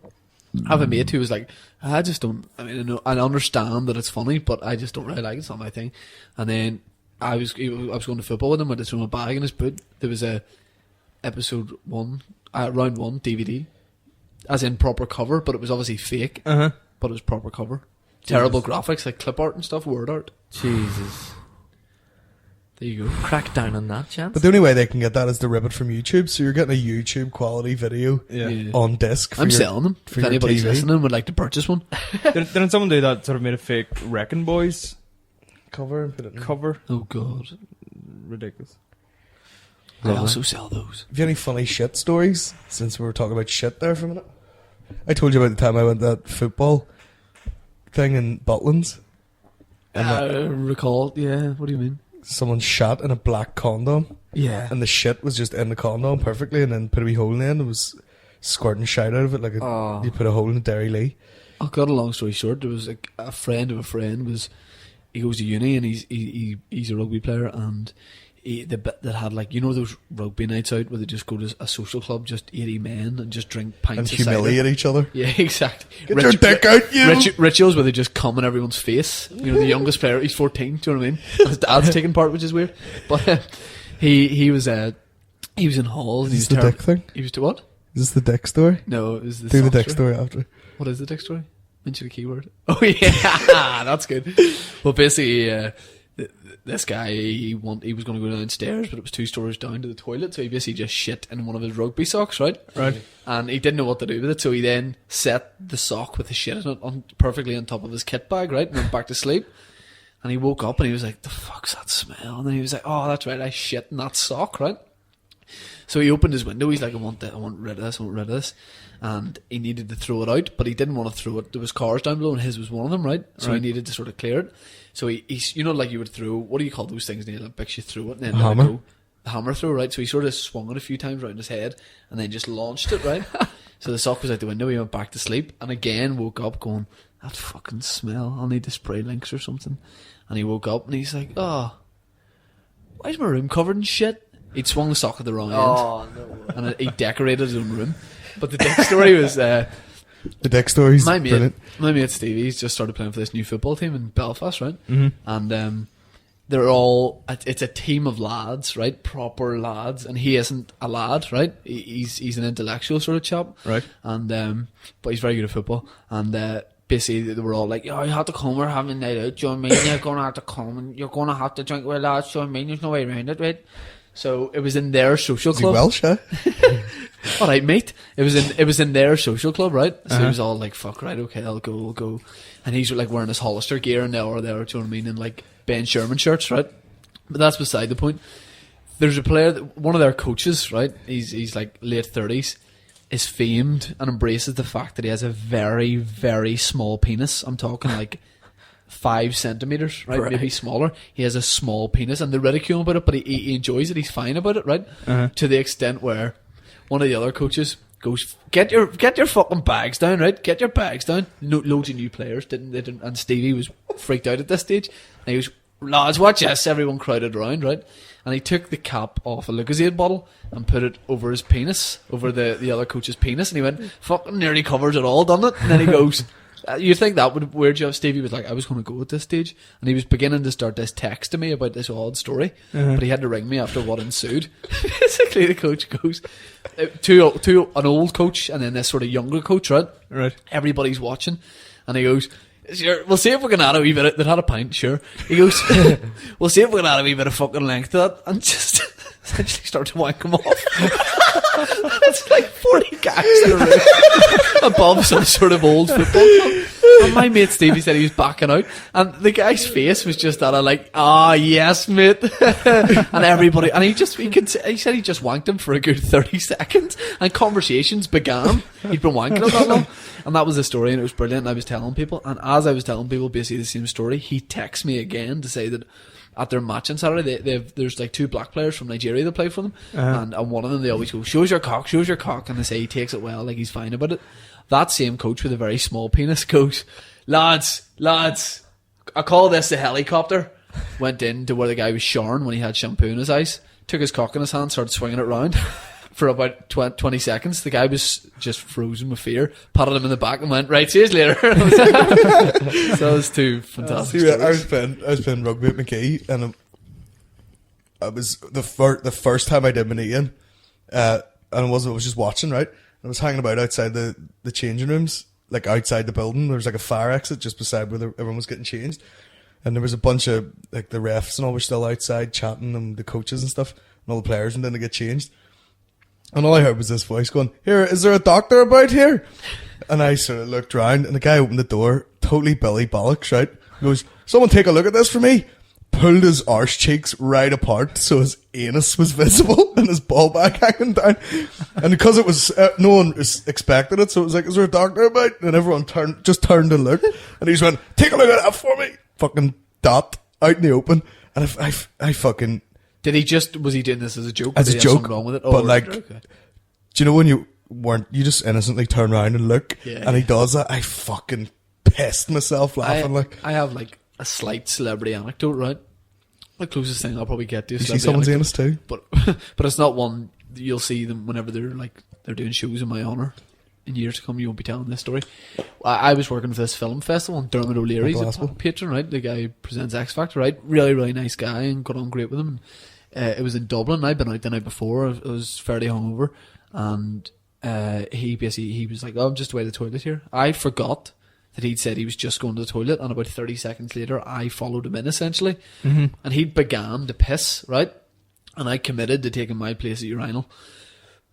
I have a mate who was like, I just don't, I mean, I know, I understand that it's funny, but I just don't really like it, it's not my thing. And then I was going to football with him, I just threw my bag in his boot. There was a round one DVD, as in proper cover, but it was obviously fake, Uh-huh. but it was proper cover. Terrible graphics, like clip art and stuff, word art. Jesus. There you go. Crack down on that, chance. But the only way they can get that is to rip it from YouTube. So you're getting a YouTube quality video Yeah. on disc. For I'm your, selling them. for If your anybody's TV. listening and would like to purchase one. Didn't someone do that? Sort of made a fake Wrecking Boys Cover and put it in. cover. Oh god. Ridiculous. I also sell those. Have you any funny shit stories? Since we were talking about shit there for a minute. I told you about the time I went to that football thing in Butlins. Recall, yeah, what do you mean? Someone shot in a black condom, Yeah. and the shit was just in the condom perfectly, and then put a wee hole in it, and it was squirting shite out of it like you put a hole in a Dairy Lee. I'll cut a long story short, there was a friend of a friend he goes to uni and he's a rugby player, and the bit that had, like, you know those rugby nights out where they just go to a social club, just 80 men and just drink pints And of cider? humiliate each other. Yeah, exactly. Get your dick out, you! Rituals where they just come in everyone's face. You know, the youngest player, he's 14. Do you know what I mean? His dad's taking part, which is weird. But he was in halls. And he Is was this the terrible. dick thing? He was to what? Is this the dick story? No, it was the Do the sock dick story after. What is the dick story? Mention a keyword. Oh yeah, that's good. Well, basically, this guy he was going to go downstairs, but it was 2 stories down to the toilet, so he basically just shit in one of his rugby socks, right? Right. And he didn't know what to do with it, so he then set the sock with the shit in it perfectly on top of his kit bag, right? And went back to sleep. And he woke up and he was like, "The fuck's that smell?" And then he was like, "Oh, that's right, I shit in that sock, right?" So he opened his window. He's like, I want rid of this. I want rid of this. And he needed to throw it out, but he didn't want to throw it. There was cars down below, and his was one of them, right? So he needed to sort of clear it. So he's, you know, like you would throw, what do you call those things in the Olympics? You throw it and then let it hammer? go. The hammer throw, right? So he sort of swung it a few times around his head, and then just launched it, right? So the sock was out the window. He went back to sleep, and again woke up going, "That fucking smell. I'll need to spray Lynx or something." And he woke up and he's like, "Oh, why is my room covered in shit?" He'd swung the sock at the wrong end. Oh no. And he decorated his own room. But the dick story was The dick story's my brilliant. mate Stevie's just started playing for this new football team in Belfast, right? Mm-hmm. And they're all, it's a team of lads, right? Proper lads, and he isn't a lad, right? He's an intellectual sort of chap, Right. And but he's very good at football. And basically they were all like, "Oh, you have to come, we're having a night out, do you know what I mean? You're gonna have to come and you're gonna have to drink with lads, do you know what I mean? There's no way around it, right?" So it was in their social Is he club. Welsh, eh? All right, mate. It was in their social club, right? So he was all like, "Fuck, right, okay, I'll go." And he's like wearing his Hollister gear and they were there, do you know what I mean? And like Ben Sherman shirts, right? But that's beside the point. There's a player, one of their coaches, right? He's like late 30s, is famed and embraces the fact that he has a very, very small penis. I'm talking like 5 centimeters, right? Maybe smaller. He has a small penis, and they ridicule him about it, but he enjoys it. He's fine about it, right? To the extent where one of the other coaches goes, "Get your fucking bags down, right? Get your bags down." No, loads of new players didn't, and Stevie was freaked out at this stage. And he was, "Lads, watch this!" Everyone crowded around, right? And he took the cap off a Lucozade bottle and put it over his penis, over the other coach's penis, and he went, "Fucking nearly covers it all, doesn't it?" And then he goes, You think that would weird you out? Stevie was like, I was going to go at this stage, and he was beginning to start this text to me about this odd story, but he had to ring me after what ensued. Basically, the coach goes to an old coach and then this sort of younger coach, right? Right. Everybody's watching, and he goes, "Sure, we'll see if we can add a wee bit. They had a pint, sure." He goes, "We'll see if we can add a wee bit of fucking length to that," and just essentially start to wank him off. It's like 40 gags in a room above some sort of old football club. And my mate Stevie said he was backing out, and the guy's face was just that of like, "Ah, yes, mate." And everybody, and he said he just wanked him for a good 30 seconds, and conversations began. He'd been wanking him that long, and that was the story, and it was brilliant. And I was telling people, and as I was telling people basically the same story, he texts me again to say that at their match on Saturday, there's like 2 black players from Nigeria that play for them, and one of them, they always go, shows your cock, and they say he takes it well, like he's fine about it. That same coach with a very small penis goes, lads, I call this a helicopter. Went in to where the guy was showering when he had shampoo in his eyes, took his cock in his hand, started swinging it round for about 20 seconds. The guy was just frozen with fear, patted him in the back and went, "Right, see you later." So those 2 fantastic stories. I was playing rugby at McKee, and I was the first time I did Manian, and I was just watching, right? I was hanging about outside the changing rooms, like outside the building. There was like a fire exit just beside where everyone was getting changed, and there was a bunch of like the refs and all were still outside chatting, and the coaches and stuff, and all the players and then they get changed. And all I heard was this voice going, "Here, is there a doctor about here?" And I sort of looked round, and the guy opened the door, totally Billy Bollocks, right? He goes, "Someone take a look at this for me." Pulled his arse cheeks right apart so his anus was visible and his ball bag hanging down. And because it was, no one expected it, so it was like, "Is there a doctor about?" And everyone turned and looked. And he just went, "Take a look at that for me." Fucking dot out in the open. And I fucking... Was he doing this as a joke? As a joke, wrong with it? but like, okay. Do you know when you just innocently turn around and look, and he does that? I fucking pissed myself laughing. I have like a slight celebrity anecdote, right? The closest thing I'll probably get to a You see celebrity someone's anecdote, anus too? but it's not one you'll see them whenever they're doing shows in my honour. In years to come, you won't be telling this story. I was working for this film festival, and Dermot O'Leary's a patron, right? The guy who presents X Factor, right? Really, really nice guy, and got on great with him. And, it was in Dublin. I'd been out the night before. I was fairly hungover, and he was like, "Oh, I'm just away to the toilet here." I forgot that he'd said he was just going to the toilet, and about 30 seconds later, I followed him in, essentially. Mm-hmm. And he began to piss, right? And I committed to taking my place at urinal,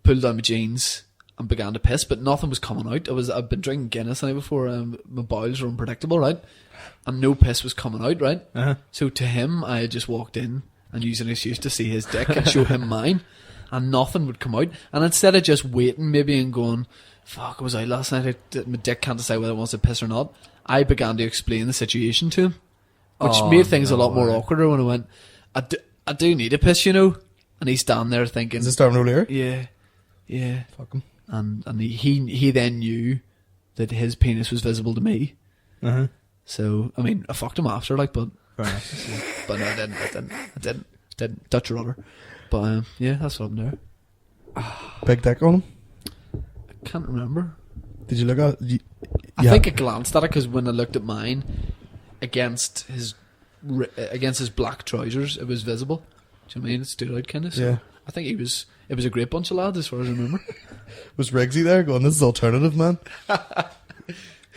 pulled down my jeans, and began to piss, but nothing was coming out. I've been drinking Guinness the night before, my bowels were unpredictable, right? And no piss was coming out, right? Uh-huh. So to him, I had just walked in and used an excuse to see his dick and show him mine, and nothing would come out. And instead of just waiting maybe and going, "Fuck, I was out last night, my dick can't decide whether it wants to piss or not," I began to explain the situation to him, which made things a lot more awkward when I went, I do need a piss, you know. And he's standing there thinking, "Is this Darren O'Leary?" Yeah. Fuck him. And he then knew that his penis was visible to me. Uh-huh. So, I mean, I fucked him after, like, but... Fair enough. But no, I didn't. Dutch rudder. But, yeah, that's what I'm doing. Big dick on him? I can't remember. Did you look at it? I think I glanced at it, because when I looked at mine, against his black trousers, it was visible. Do you know what I mean? It stood out, kind of. So yeah. I think it was a great bunch of lads, as far as I remember. Was Riggsy there going, "This is alternative, man"?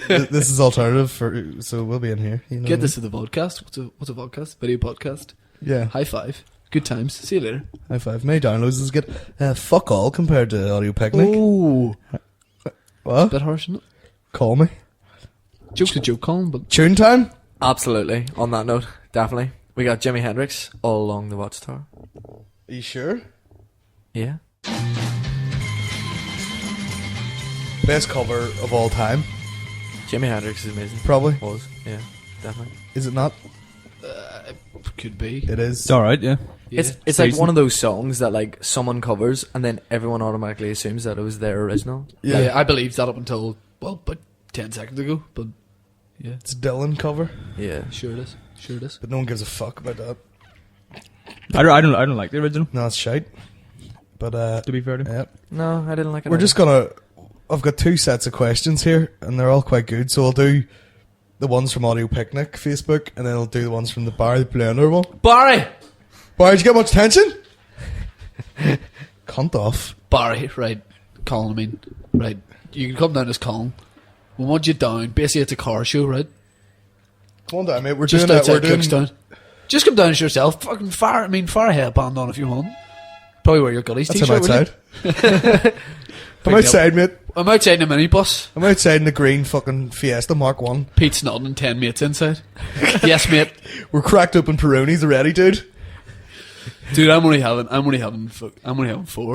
This is alternative, so we'll be in here. You know. Get this to the podcast. What's a podcast? Video podcast. Yeah. High five. Good times. See you later. High five. Many downloads is good. Fuck all compared to Audio Picnic. Ooh. What? It's a bit harsh, isn't it? Call me. Joke's a joke, Colin, but... Tune time? Absolutely. On that note, definitely. We got Jimi Hendrix all along the Watchtower. Are you sure? Yeah. Best cover of all time? Jimi Hendrix is amazing. Probably. Was. Yeah, definitely. Is it not? Could be. It is. It's alright, yeah. It's like one of those songs that like someone covers and then everyone automatically assumes that it was their original. Yeah, I believed that up until, about 10 seconds ago, but yeah. It's a Dylan cover. Yeah. Sure it is. But no one gives a fuck about that. I don't like the original. No, it's shite. But to be fair to him. Yeah. No, I didn't like it. We're just gonna I've got 2 sets of questions here, and they're all quite good. So I'll do the ones from Audio Picnic Facebook, and then I'll do the ones from the Barry Blender one. Barry! Barry, did you get much attention? Cunt off. Barry, right. Colin, I mean, right. You can come down as Colin. We want you down. Basically, it's a car show, right? Come on down, mate. We're Just doing that. outside We're doing. Cookstown. Just come down as yourself. Fucking fire a headband on if you want. Probably wear your Gullies That's t-shirt. him outside. I'm outside, mate. I'm outside in a minibus. I'm outside in the green fucking Fiesta Mark 1. Pete's nodding and 10 mates inside. Yes, mate. We're cracked open Peronis already, dude. Dude, I'm only having 4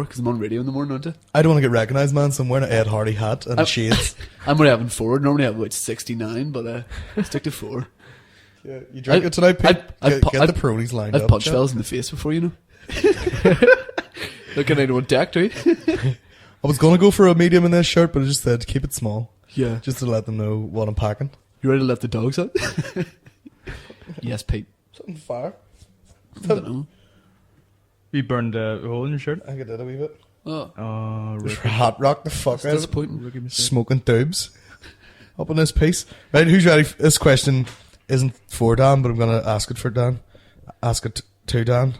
because I'm on radio in the morning, aren't I? I don't want to get recognised, man, so I'm wearing an Ed Hardy hat and shades. I'm only having 4. Normally I have about 69, but stick to 4. Yeah, you drink it tonight, Pete? Get the Peronis lined I've up. punched Jack. fellas in the face before, you know. Looking at anyone decked, right? I was going to go for a medium in this shirt, but I just said keep it small. Yeah. Just to let them know what I'm packing. You ready to let the dogs out? Yes, Pete. Something fire. I don't know. You burned a hole in your shirt? I think I did a wee bit. Oh, Oh, Just hot rock the fuck that's out of it. disappointing. Smoking doobs. Up on this piece. Right, who's ready? This question isn't for Dan, but I'm going to ask it for Dan. Ask it to Dan.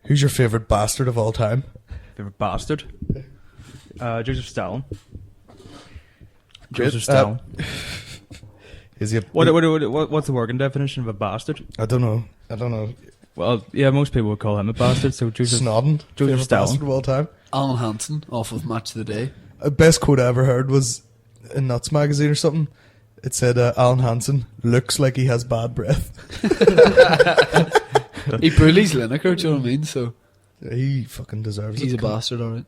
Who's your favourite bastard of all time? Favorite bastard? Joseph Stalin. Great. Joseph Stalin. Is he a, What's the working definition of a bastard? I don't know. Well, yeah, most people would call him a bastard, so Joseph Snodden. Joseph Favourite Stalin. bastard of all time. Alan Hansen off of Match of the Day. Best quote I ever heard was in Nuts magazine or something. It said, Alan Hansen looks like he has bad breath. He bullies Lineker, do you know what I mean? So He fucking deserves he's it. a bastard, alright.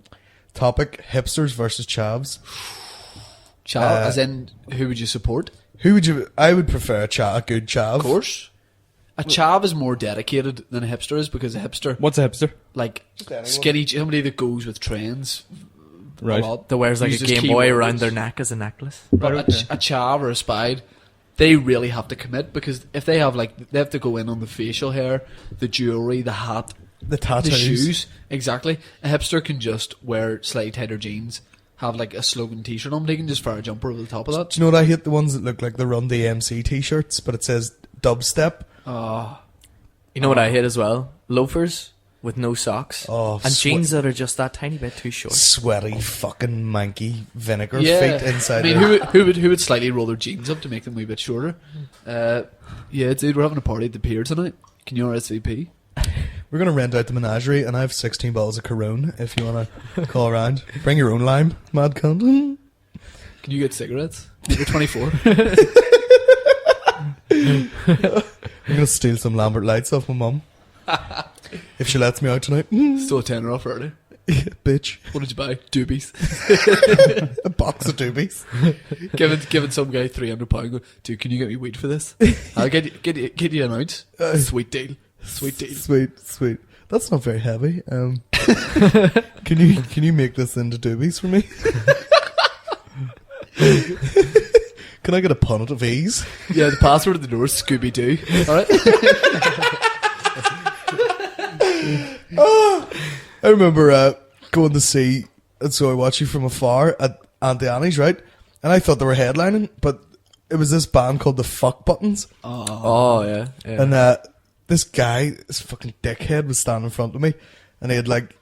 Topic, hipsters versus chavs. Chav, as in, who would you support? Who would you... I would prefer a good chav. Of course. A chav is more dedicated than a hipster is, because a hipster, What's a hipster? like, anyone. skinny, somebody that goes with trends Right. a lot. That wears like a uses Game Boy keywords. around their neck as a necklace. But a chav or a spide, they really have to commit, because if they have they have to go in on the facial hair, the jewellery, the hat, The tattoos. the shoes. Exactly. A hipster can just wear slightly tighter jeans, have like a slogan t-shirt on, they can just fire a jumper over the top of that. Do you know what I hate? The ones that look like the Run DMC t-shirts, but it says dubstep. Oh, You know what I hate as well? Loafers with no socks. Oh, and jeans that are just that tiny bit too short. Sweaty fucking manky vinegar yeah. feet inside. I mean, there. who would slightly roll their jeans up to make them a wee bit shorter? Yeah, dude, we're having a party at the pier tonight. Can you RSVP? We're gonna rent out the menagerie, and I have 16 bottles of Corona. If you wanna call around, bring your own lime, mad cunt. Can you get cigarettes? You're 24. I'm gonna steal some Lambert lights off my mum if she lets me out tonight. Still a tenner off earlier. Bitch, What did you buy? Doobies. a box of doobies. giving some guy £300. Go, dude, can you get me weed for this? I'll get you an ounce. Sweet deal. Sweet deal. Sweet. That's not very heavy. Can you make this into doobies for me? Can I get a punnet of ease? Yeah, the password at the door is Scooby Doo. Alright. I remember going to see And So I Watch You From Afar at Auntie Annie's, right? And I thought they were headlining, but it was this band called the Fuck Buttons. Oh, yeah. And this guy, this fucking dickhead, was standing in front of me, and he had like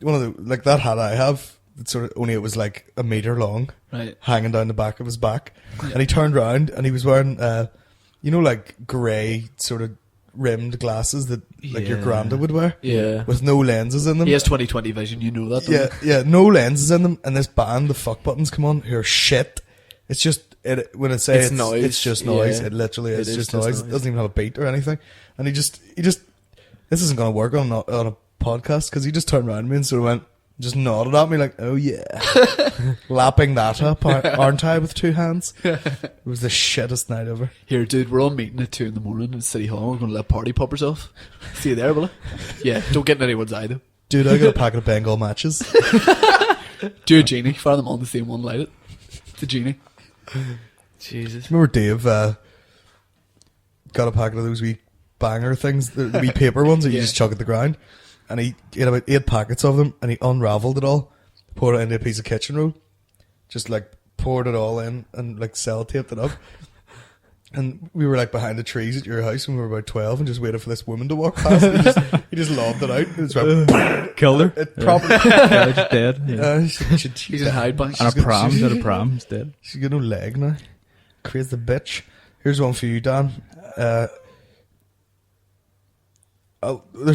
one of the like that hat I have. That sort of only it was like a meter long, Right. hanging down the back of his back. And he turned around and he was wearing, like grey sort of rimmed glasses that like your Yeah. granda would wear, Yeah. with no lenses in them. He has 20/20 vision, you know that, don't Yeah, no lenses in them. And this band, the Fuck Buttons, come on, who are shit. It's just when I say It's noise. it's just noise. Yeah. It literally is It is just just noise. It noise. doesn't even have a beat or anything. And he just this isn't going to work on a podcast, because he just turned around to me and sort of just nodded at me like, oh yeah, lapping that up, aren't I, with two hands? It was the shittest night ever. Here, dude, we're all meeting at 2 in the morning in City Hall. We're going to let party poppers off. See you there, will I? Yeah, don't get in anyone's eye, though. Dude, I got a packet of Bengal matches. Do a genie. Fire them on the same one, light it. The genie. Jesus. Remember Dave got a packet of those wee banger things, the wee paper ones that you Yeah. just chuck at the ground, and he had about 8 packets of them, and he unravelled it all, poured it into a piece of kitchen roll, just like poured it all in and like sellotaped it up. And we were like behind the trees at your house when we were about 12 and just waited for this woman to walk past. He just lobbed it out. It was right. Killed her. It probably. Yeah, she's dead. Yeah. He's in hide bank. And a pram. She's had a pram. She's dead. She's got no leg now. Crazy bitch. Here's one for you, Dan. There's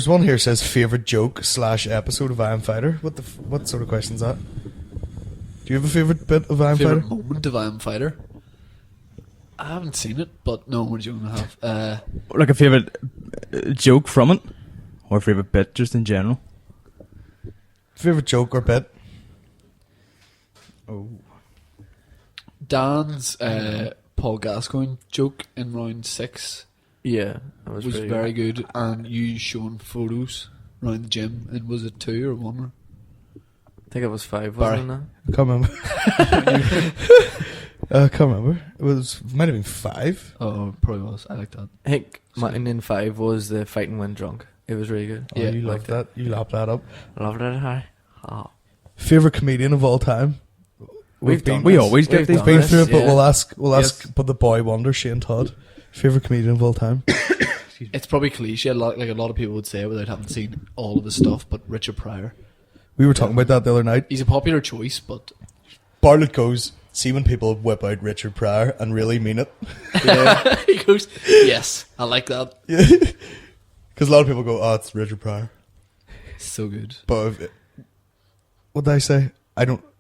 one here that says favourite joke / episode of I Am Fighter. What sort of question's that? Do you have a favourite bit of I Am Favourite Fighter? moment of I Am Fighter? I haven't seen it, but no, what do you want to have? Like a favourite joke from it? Or favourite bit just in general? Favourite joke or bit? Oh. Dan's Paul Gascoigne joke in round 6 Yeah, that was pretty very good, and you showing photos around the gym, and was it 2 or 1? I think it was 5, wasn't it? I can't remember. I can't remember. It might have been 5. Oh, it probably was. I like that. I think mine in 5 was the fighting when drunk. It was really good. Oh, Yeah, you liked loved that. You lapped that up. Loved it, Harry. Oh. Favourite comedian of all time? We've done We this. always get We've these We've done been this, through it, but yeah. we'll ask. Yes. But the boy wonder, Shane Todd, favourite comedian of all time. It's probably cliche, like a lot of people would say it without having seen all of his stuff, but Richard Pryor. We were talking about that the other night. He's a popular choice, but Bartlett goes, see when people whip out Richard Pryor and really mean it. he goes, yes, I like that. Yeah. Because a lot of people go, oh, it's Richard Pryor. So good. But what did I say?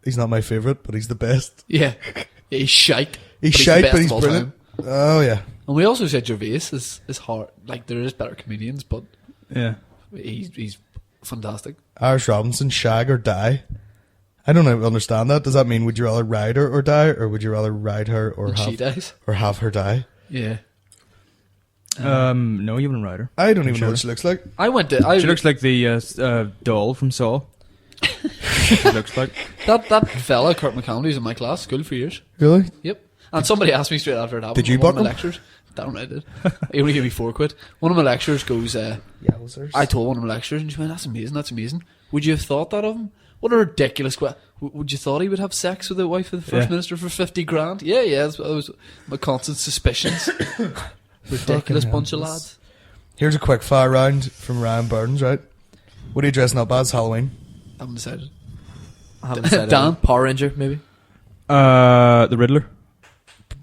He's not my favourite, but he's the best. Yeah. He's shite. He's the shite, best but he's of all brilliant. time. Oh, yeah. And we also said Gervais is hard. Like, there is better comedians, but Yeah. he's fantastic. Irish Robinson, shag or die? I don't understand that. Does that mean would you rather ride her or die, or would you rather ride her or And she have dies. or have her die? Yeah. No, you wouldn't ride her. I don't even know sure. what she looks like. I went to... She looks like the doll from Saw. She looks like. That fella, Kurt McCandless, was in my class, school for years. Really? Yep. And somebody asked me straight after it happened. Did you one of buck my him? lectures. Damn right I did. He only gave me £4. One of my lecturers goes, Yowzers. I told one of my lecturers, and she went, that's amazing. Would you have thought that of him? What a ridiculous question. Would you thought he would have sex with the wife of the First Yeah. Minister for 50 grand? Yeah, that was my constant suspicions. Ridiculous Fucking bunch of hell. lads. Here's a quick fire round from Ryan Burns, right? What are you dressing up as Halloween? I haven't decided. I haven't said Dan? it. Power Ranger, maybe. The Riddler.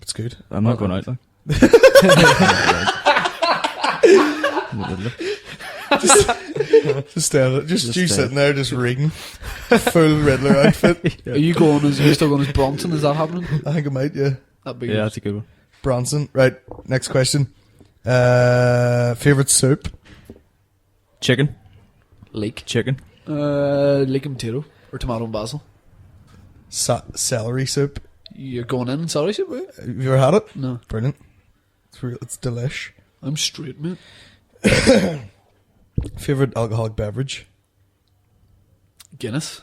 It's good. I'm not going out like. The Riddler. Just stand just you Just sitting there just reading. Full Riddler outfit. Are you still going as Bronson? Is that happening? I think it might, yeah. That'd be Yeah, good. that's a good one. Bronson. Right, next question. Favourite soup? Chicken. Leek. Chicken. Leek and potato. Or tomato and basil. Celery soup. You're going in, sorry, super. Have you ever had it? No. Brilliant. It's delish. I'm straight, mate. Favourite alcoholic beverage? Guinness.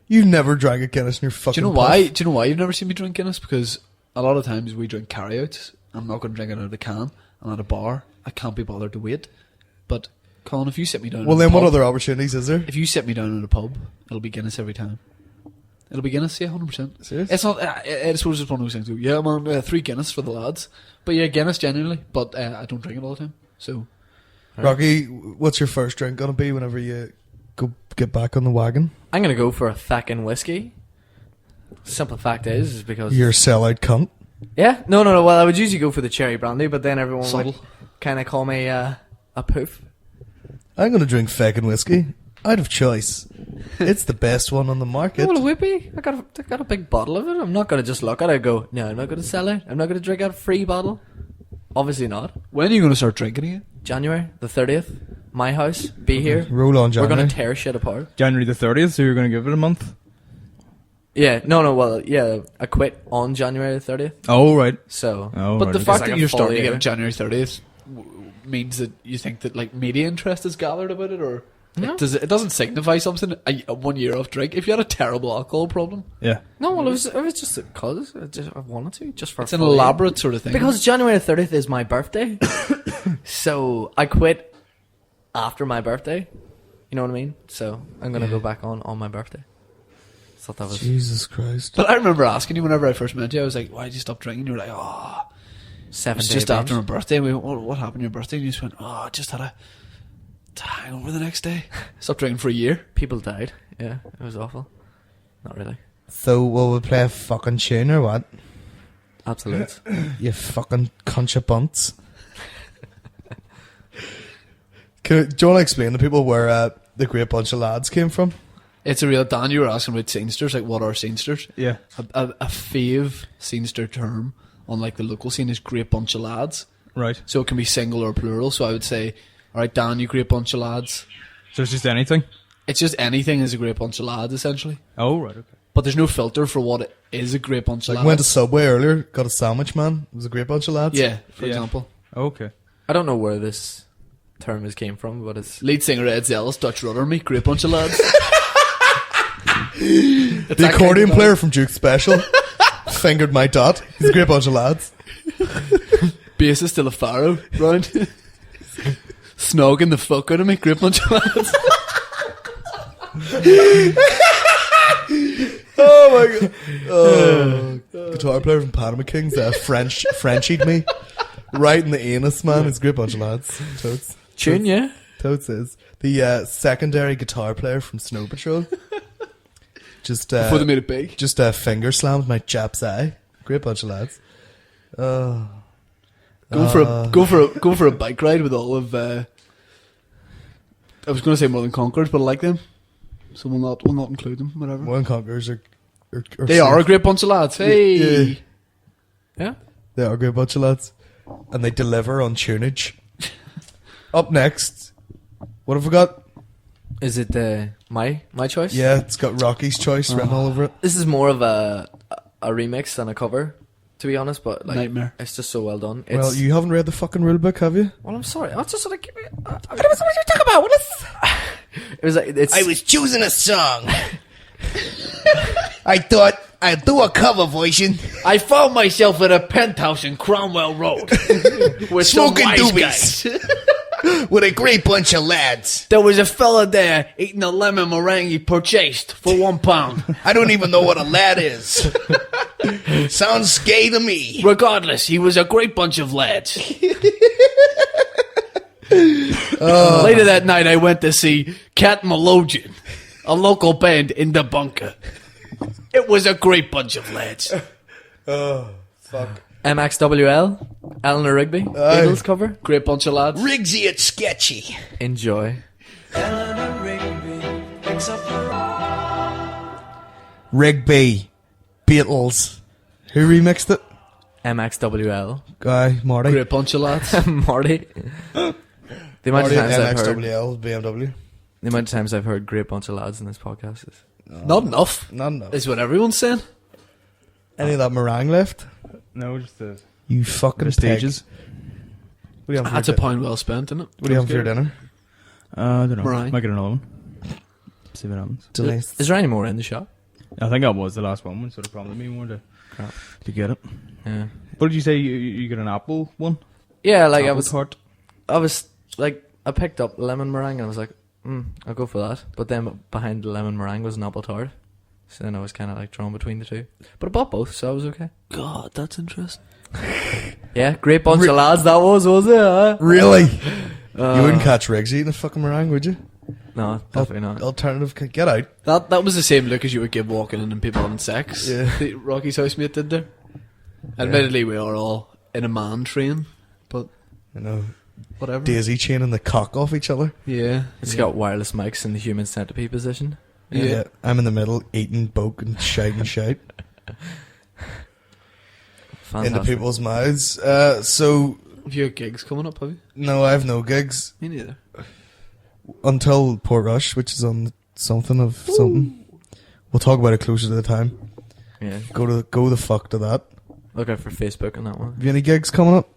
You've never drank a Guinness in your fucking Do you know puff. why? Do you know why you've never seen me drink Guinness? Because a lot of times we drink carryouts. I'm not going to drink it out of the can. I'm at a bar. I can't be bothered to wait. But Colin, if you sit me down, Well, at a then what pub- other opportunities is there? If you sit me down at a pub, it'll be Guinness every time. It'll be Guinness, yeah, 100%. Serious? It's not. I suppose it's one of those things. Yeah, man, 3 Guinness for the lads. But yeah, Guinness genuinely. But I don't drink it all the time. So Rocky, what's your first drink gonna be whenever you go get back on the wagon? I'm going to go for a Thacken whiskey. Simple fact is because... You're a sellout cunt. Yeah? No. Well, I would usually go for the cherry brandy, but then everyone Subtle. would kind of call me a poof. I'm gonna drink feckin' whiskey out of choice. It's the best one on the market. Well, it would be. I got a big bottle of it. I'm not going to just look at it and go, no, I'm not going to sell it. I'm not going to drink out a free bottle. Obviously not. when are you going to start drinking again? January the 30th. My house. Be here. Roll on, We're January. going to tear shit apart. January the 30th, so you're going to give it a month? Yeah. No. Well, yeah. I quit on January the 30th. Oh, right. So... Oh, But the right. fact like that a you're starting to full get year. it January 30th means that you think that like media interest is gathered about it, or No. it doesn't signify something. A 1 year off drink. If you had a terrible alcohol problem, Yeah. No, well, it was just because I wanted to, just for it's an full year. elaborate sort of thing. Because January 30th is my birthday. So I quit after my birthday. You know what I mean? So I'm going to go back on my birthday. thought that was Jesus Christ. But I remember asking you whenever I first met you, I was like, why did you stop drinking? You were like, oh, 7 it's day just binge. after my birthday. We went, what happened on your birthday? And you just went, oh, I just had a hangover the next day. Stopped drinking for a year. People died. Yeah, it was awful. Not really. So, will we play a fucking tune or what? Absolute. You fucking concha bunts. Do you want to explain to people where the Great Bunch of Lads came from? It's a real, Dan, you were asking about scenesters, like what are scenesters? Yeah. A fave scenester term on like the local scene is great bunch of lads. Right. So it can be single or plural. So I would say, alright Dan, you great bunch of lads. So it's just anything? It's just anything is a great bunch of lads, essentially. Oh, right, okay. But there's no filter for what it is a great bunch of Like, lads. went to Subway earlier, got a sandwich, man. It was a great bunch of lads. Yeah, for Yeah. example. Okay. I don't know where this term has came from, but it's Lead singer Ed Zealous, Dutch Rudder Me, great bunch of lads. The accordion player from Duke Special fingered my dot. He's a great bunch of lads. Bassist to LaFaro, round. Snogging the fuck out of me, great bunch of lads. Oh my god. Oh, guitar player from Panama Kings, Frenchied me. Right in the anus, man. It's a great bunch of lads. Totes. tune, yeah. Totes is. The secondary guitar player from Snow Patrol. Just Before they made it big. just finger slammed my Jap's eye. Great bunch of lads. Oh. Go for a bike ride with all of. I was going to say more than Conquerors, but I like them, so we'll not include them. Whatever. One Conquerors are They are a great bunch of lads. Hey, Yeah. Yeah. They are a great bunch of lads. And they deliver on tunage. Up next, what have we got? Is it my choice? Yeah, it's got Rocky's Choice written all over it. This is more of a remix than a cover, to be honest. But like, Nightmare. it's just so well done. It's, Well, you haven't read the fucking rule book, have you? Well, I'm sorry. I was just like, what was you talking about? What is? It was like it's. I was choosing a song. I thought I'd do a cover version. I found myself at a penthouse in Cromwell Road with Smoking some wise doobies. guys. With a great bunch of lads. There was a fella there eating a lemon meringue he purchased for £1. I don't even know what a lad is. Sounds gay to me. Regardless, he was a great bunch of lads. Oh. Later that night, I went to see Cat Melodeon, a local band in the bunker. It was a great bunch of lads. Oh, fuck. MXWL, Eleanor Rigby, Beatles cover. Great bunch of lads. Riggsy, it's sketchy. Enjoy. Rigby. Beatles. Who remixed it? MXWL, Guy, Marty. Great bunch of lads. Marty. The amount of Marty times I've heard, MXWL, BMW. the amount of times I've heard "great bunch of lads" in this podcast is Not enough, Not enough. is what everyone's saying. Any of that meringue left? No, just the You fucking stages. pig. What do you have for That's a your di- pound well spent, isn't it? What do you have for your dinner? I don't know. Right. Might get another one. See what happens. Delicious. Is there any more in the shop? I think that was the last one, which sort of prompted me more to get it. Yeah. What did you say? You got an apple one? Yeah, like Apple tart? I was like, I picked up lemon meringue and I was like, I'll go for that. But then behind the lemon meringue was an apple tart. So then I was kind of like drawn between the two. But I bought both, so I was okay. God, that's interesting. Yeah, great bunch of lads that was it? Huh? Really? You wouldn't catch Riggs eating a fucking meringue, would you? No, definitely not. Alternative. Get out. That was the same look as you would give walking in and people having sex. Yeah. The Rocky's housemate did there. Admittedly, we are all in a man train, but You know, whatever. daisy chaining the cock off each other. Yeah. It's got wireless mics in the human centipede position. Yeah. I'm in the middle, eating boke and shout and shout Fantastic. into people's mouths. So, Have you got gigs coming up, have you? no, I have no gigs Me neither. until Port Rush, which is on something of something. We'll talk about it closer to the time. Yeah, Go the fuck to that. look out for Facebook on that one. Have you any gigs coming up?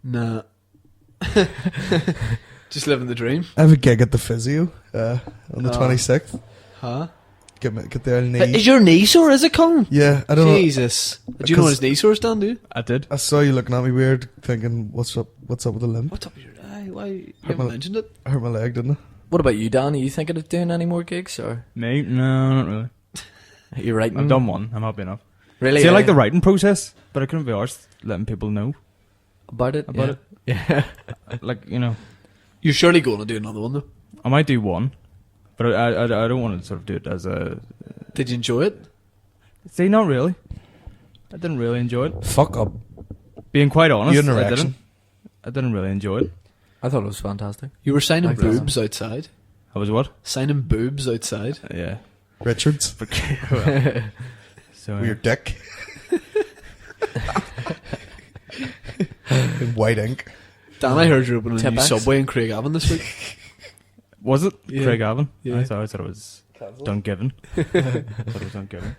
Nah. Just living the dream. I have a gig at the physio on the Oh. 26th. Huh? Get there knee. Is your knee sore, is it, Colin? Yeah, I don't know. Jesus. Do you know what his knee sore is, Dan, do you? I did. I saw you looking at me weird, thinking, what's up with the limp? What's up with your eye? Why? You Hurt haven't my- mentioned it. I hurt my leg, didn't I? What about you, Dan? Are you thinking of doing any more gigs or? Me? No, not really. You're writing. I've done one. I'm happy enough. Really? See, I like the writing process, but I couldn't be arsed letting people know about it. about Yeah. it. Like, you know, You're surely going to do another one though. I might do one, but I don't want to sort of do it as a. Did you enjoy it? See, not really. I didn't really enjoy it. Fuck up. Being quite honest, You had an I erection. didn't really enjoy it. I thought it was fantastic. You were signing Like that. boobs outside. I was what? Signing boobs outside. Yeah. Richards. So With your dick. In white ink. Dan, I heard you're opening a new Tipex. Subway in Craigavon this week. was it Yeah. Craig Avon? Yeah. I thought it was Dungiven. I thought it was Dungiven.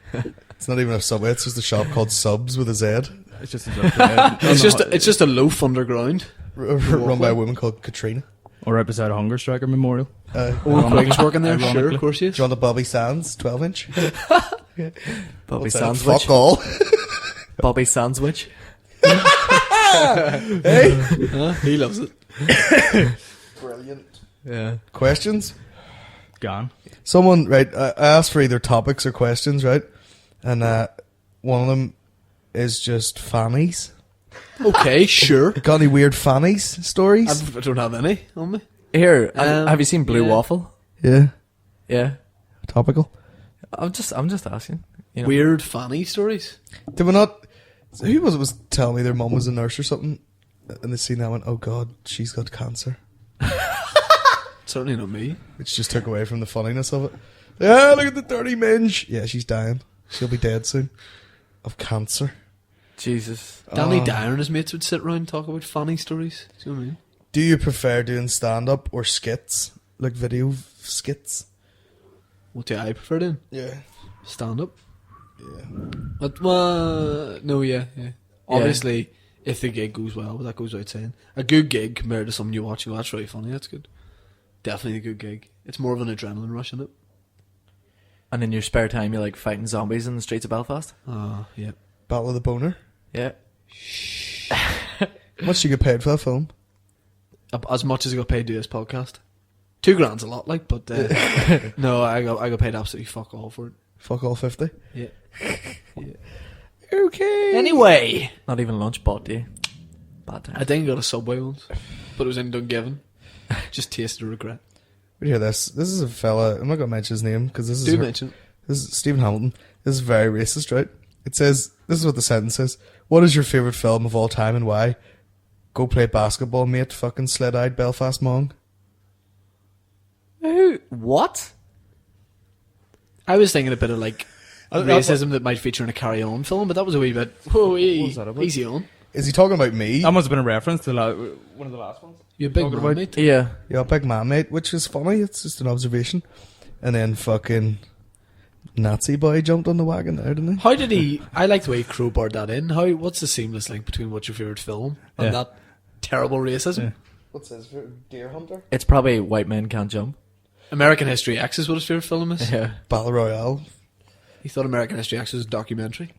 It's not even a Subway, it's just a shop called Subs with a Z. It's just a joke. Yeah. It's just a loaf underground. Run by a woman called Katrina. Or right beside a hunger striker memorial. Oh, Craig's working there. Sure, Ironically. of course he is. Do you want the Bobby Sands 12-inch? Bobby What's that? Sandwich. Fuck all. Bobby Sandwich. Huh? He loves it. Brilliant. Yeah. Questions? Gone. Someone, right, I asked for either topics or questions, right? And one of them is just fannies. Okay, sure. Got any weird fannies stories? I don't have any on me. Here, Um, have you seen Blue yeah. Waffle? Yeah. Yeah. Topical. I'm just asking. You know. Weird fanny stories. Did we not... Who was telling me their mum was a nurse or something? And they seen that and went, oh God, she's got cancer. Certainly not me. Which just took away from the funniness of it. Yeah, look at the dirty minge. Yeah, she's dying. She'll be dead soon. Of cancer. Jesus. Danny Oh. Dyer and his mates would sit around and talk about funny stories. Do you know what I mean? Do you prefer doing stand-up or skits? Like video skits? What do I prefer doing? Yeah. Stand up. Yeah. But, no, yeah. Obviously, if the gig goes well, that goes without saying. A good gig compared to something you watch, you go, that's really funny, that's good. Definitely a good gig. It's more of an adrenaline rush, isn't it? And in your spare time, you like fighting zombies in the streets of Belfast? Yeah. Battle of the Boner. Yeah. How much do you get paid for that film? As much as I got paid to do this podcast. $2,000's a lot, like, but no, I got paid absolutely fuck all for it. Fuck all 50. Yeah. Okay. Anyway, Not even lunch bought you. Bad time. I think I got a Subway once, but it was in Dungiven. Just tasted a regret. But hear this. This is a fella. I'm not going to mention his name because this is Do mention it. This is Stephen Hamilton. This is very racist, right? It says, this is what the sentence says. What is your favourite film of all time and why? Go play basketball, mate. Fucking sled-eyed Belfast mong. What? I was thinking a bit of like racism that might feature in a Carry On film, but that was a wee bit. Whoa, was that about? easy on. Is he talking about me? That must have been a reference to one of the last ones. You're a big Talking man, about- mate. Yeah. Yeah, big man, mate. Which is funny. It's just an observation. And then fucking Nazi boy jumped on the wagon there, didn't he? How did he? I like the way he crowbarred that in. What's the seamless link between what's your favourite film and Yeah. that terrible racism? Yeah. What's his Deer Hunter? It's probably White Men Can't Jump. American History X is what his favourite film is. Yeah. Battle Royale. He thought American History X was a documentary.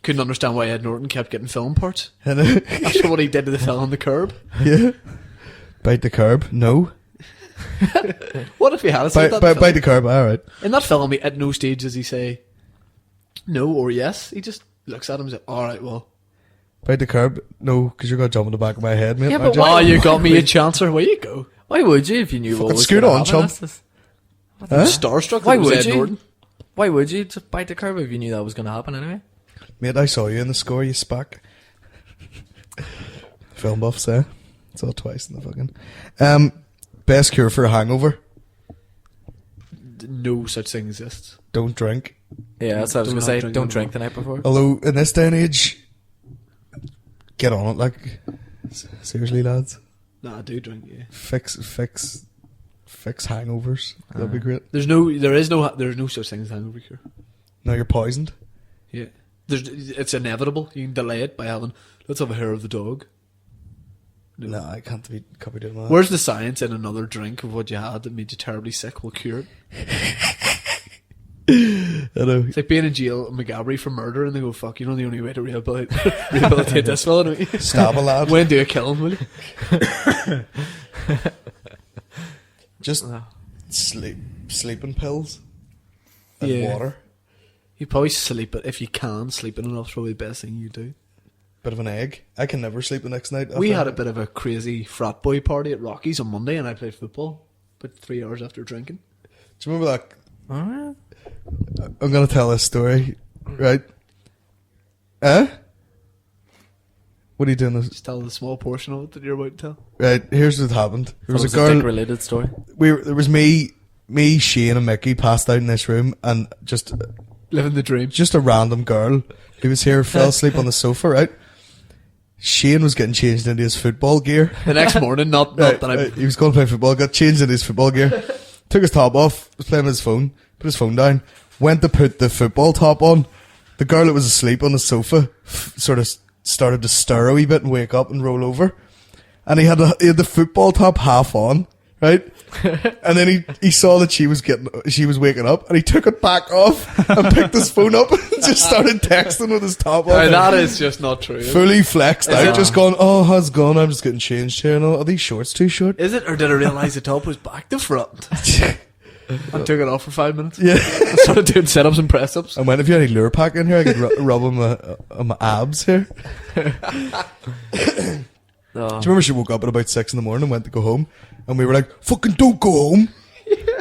Couldn't understand why Ed Norton kept getting film parts after what he did to the fella on the curb. Yeah. Bite the curb. No. What if he had said that? Bite the curb. All right. In that film, at no stage does he say no or yes. He just looks at him and says, "All right, well." Bite the curb. No, because you're going to jump in the back of my head, mate. Yeah, aren't but you? why- Oh, you got me a chancer. Where you go? Why would you if you knew what Fucking was scoot going on, to happen? chump. That's just- Huh? Starstruck. Why that it was would Ed you? Norton. Why would you just bite the curb if you knew that was going to happen anyway? Mate, I saw you in the score, you spack. Film buff, say. It's all twice in the fucking. Best cure for a hangover? No such thing exists. Don't drink. Yeah, that's what I was Don't going to say. drink Don't anymore. drink the night before. Although, in this day and age, get on it, like. Seriously, lads. Nah, I do drink. Yeah. Fix hangovers. That'd be great. There's no such thing as hangover cure. Now you're poisoned. Yeah. It's inevitable. You can delay it by having, let's have a hair of the dog. No, I can't be doing that. Where's the science in another drink of what you had that made you terribly sick will cure it? I know. It's like being in jail in McGabry for murder and they go, fuck, you know the only way to rehabilitate this fella, don't you? Stab a lad. When do you kill him, will you? Just sleeping pills and Yeah. water. You probably sleep it if you can. Sleeping enough's probably the best thing you do. Bit of an egg. I can never sleep the next night. We had a bit of a crazy frat boy party at Rocky's on Monday, and I played football about 3 hours after drinking. Do you remember that? Alright. I'm going to tell this story, right? What are you doing? Just tell the small portion of it that you're about to tell. Right, here's what happened. There was a A girl. related story. There was me, Shane, and Mickey passed out in this room, and just Living the dream. a random girl who was here fell asleep on the sofa. Right, Shane was getting changed into his football gear. The next morning, not Right, that I. he was going to play football. Got changed into his football gear. Took his top off. Was playing with his phone. Put his phone down. Went to put the football top on. The girl that was asleep on the sofa sort of started to stir a wee bit and wake up and roll over. And he had the football top half on, right? And then he saw that she was waking up, and he took it back off and picked his phone up and just started texting with his top on. That is just not true. Fully flexed out, just going, oh, how's it going? I'm just getting changed here. And all. Are these shorts too short? Is it, or did I realise the top was back to front? I took it off for 5 minutes. Yeah. I started doing sit-ups and press-ups. And when if you had any lure pack in here, I could rub on my abs here. Do you remember she woke up at about 6 a.m. and went to go home, and we were like, "Fucking don't go home!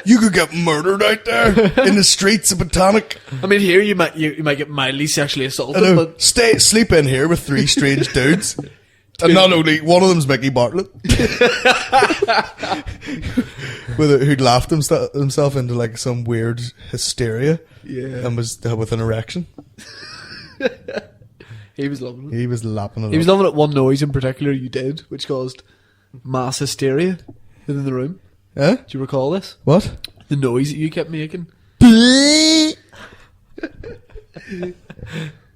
You could get murdered out there in the streets of Botanic." I mean, here you might get mildly sexually assaulted, I know. but Sleep in here with 3 strange dudes, and not only one of them's Mickey Bartlett, who'd laughed himself into like some weird hysteria, and was with an erection. he was loving it. He was lapping it. He was loving it. One noise in particular you did, which caused mass hysteria within the room. Yeah? Do you recall this? What? The noise that you kept making.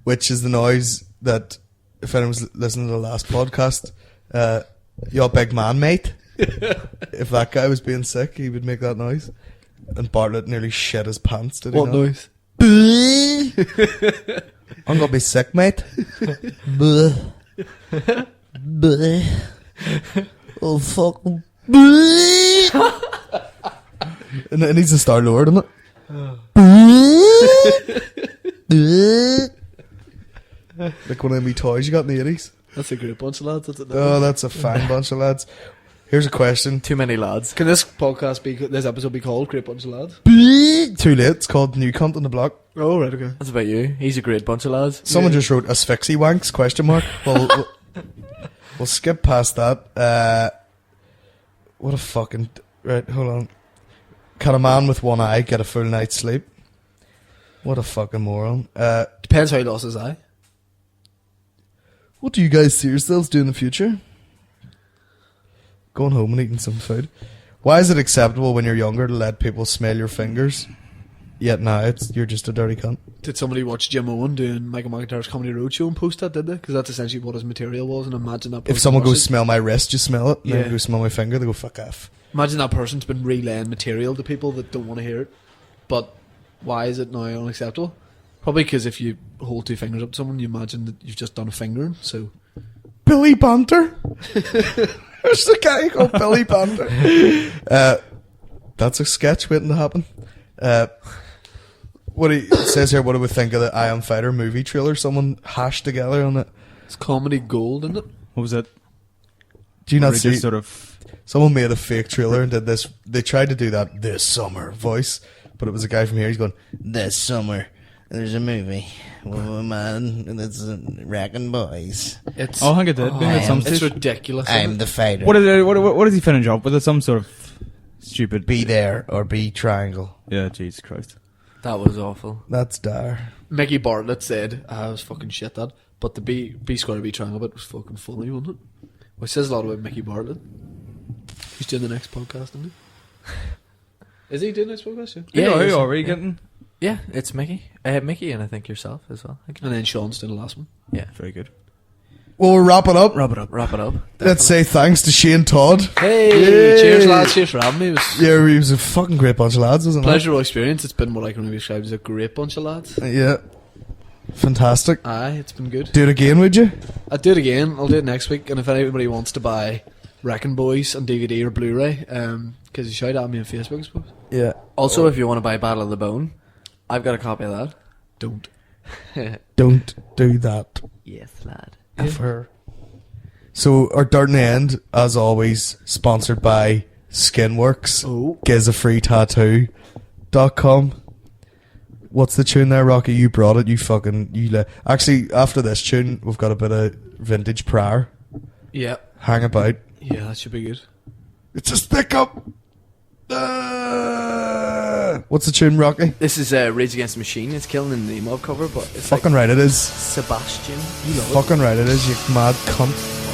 Which is the noise that, if anyone's listening to the last podcast, your big man, mate. If that guy was being sick, he would make that noise. And Bartlett nearly shit his pants, did he What not? noise? I'm gonna be sick, mate. Bleh. Bleh. Oh, fuck. Bleh. And it needs to start lower, doesn't it? Bleh. Like one of them wee toys you got in the 80s. That's a great bunch of lads. That's it. Oh, that's a fine bunch of lads. Here's a question. Too many lads. Can this episode be called Great Bunch of Lads? Too late. It's called New Cunt on the Block. Oh, right, okay. That's about you. He's a great bunch of lads. Someone just wrote asphyxie wanks, question mark. Well, we'll skip past that. What a fucking... Right, hold on. Can a man with one eye get a full night's sleep? What a fucking moron. Depends how he lost his eye. What do you guys see yourselves do in the future? Going home and eating some food. Why is it acceptable when you're younger to let people smell your fingers? Yet now you're just a dirty cunt. Did somebody watch Jim Owen doing Michael McIntyre's Comedy Roadshow and post that, did they? Because that's essentially what his material was, and imagine that person... If someone goes, watched it. smell my wrist, you smell it. Yeah. Then go smell my finger, they go, fuck off. Imagine that person's been relaying material to people that don't want to hear it. But why is it now unacceptable? Probably because if you hold 2 fingers up to someone, you imagine that you've just done a fingering, so... Billy Banter? There's a guy called Billy Banter. That's a sketch waiting to happen. It says here, what do we think of the I Am Fighter movie trailer? Someone hashed together on it. It's comedy gold, isn't it? What was it? Do you not Or see? just sort of... Someone made a fake trailer and did this. They tried to do that this summer voice, but it was a guy from here. He's going, this summer there's a movie with a man and it's wrecking boys. It's, Oh, I think it did. Maybe at some it's stage. ridiculous. I'm isn't it? the fighter. What is he finish up with? It some sort of stupid... Be there or be triangle. Yeah, Jesus Christ. That was awful. That's dire. Mickey Bartlett said, I was fucking shit that, but the B square B triangle bit was fucking funny, wasn't it? Well, it says a lot about Mickey Bartlett. He's doing the next podcast, isn't he? Is he doing the next podcast? Yeah, Who yes. are we getting? Yeah, it's Mickey. Mickey and I think yourself as well. And then Sean's doing the last one. Yeah. Very good. Well, we'll wrap it up. Wrap it up. Wrap it up. Let's say thanks to Shane Todd. Hey, Yay. cheers lads, cheers for having me. It was Yeah, he was a fucking great bunch of lads, wasn't a pleasurable experience. It's been what I can only describe as a great bunch of lads. it? Yeah. Fantastic. Aye, it's been good. Do it again, would you? I'll do it again. I'll do it next week. And if anybody wants to buy Wrecking Boys on DVD or Blu-ray, because you shout at me on Facebook, I suppose. Yeah. Also, if you want to buy Battle of the Bone, I've got a copy of that. Don't. Don't do that Yes, lad. ever. So our dirt in the end, as always, sponsored by Skinworks. Oh. Gives a free tattoo.com. What's the tune there, Rocky? You brought it. Actually, after this tune, we've got a bit of vintage prior. Yeah. Hang about. Yeah, that should be good. It's a stick up. What's the tune, Rocky? This is Rage Against the Machine. It's killing in the mob cover, but it's Fucking right it is. Sebastian. Fucking right it is, you mad cunt.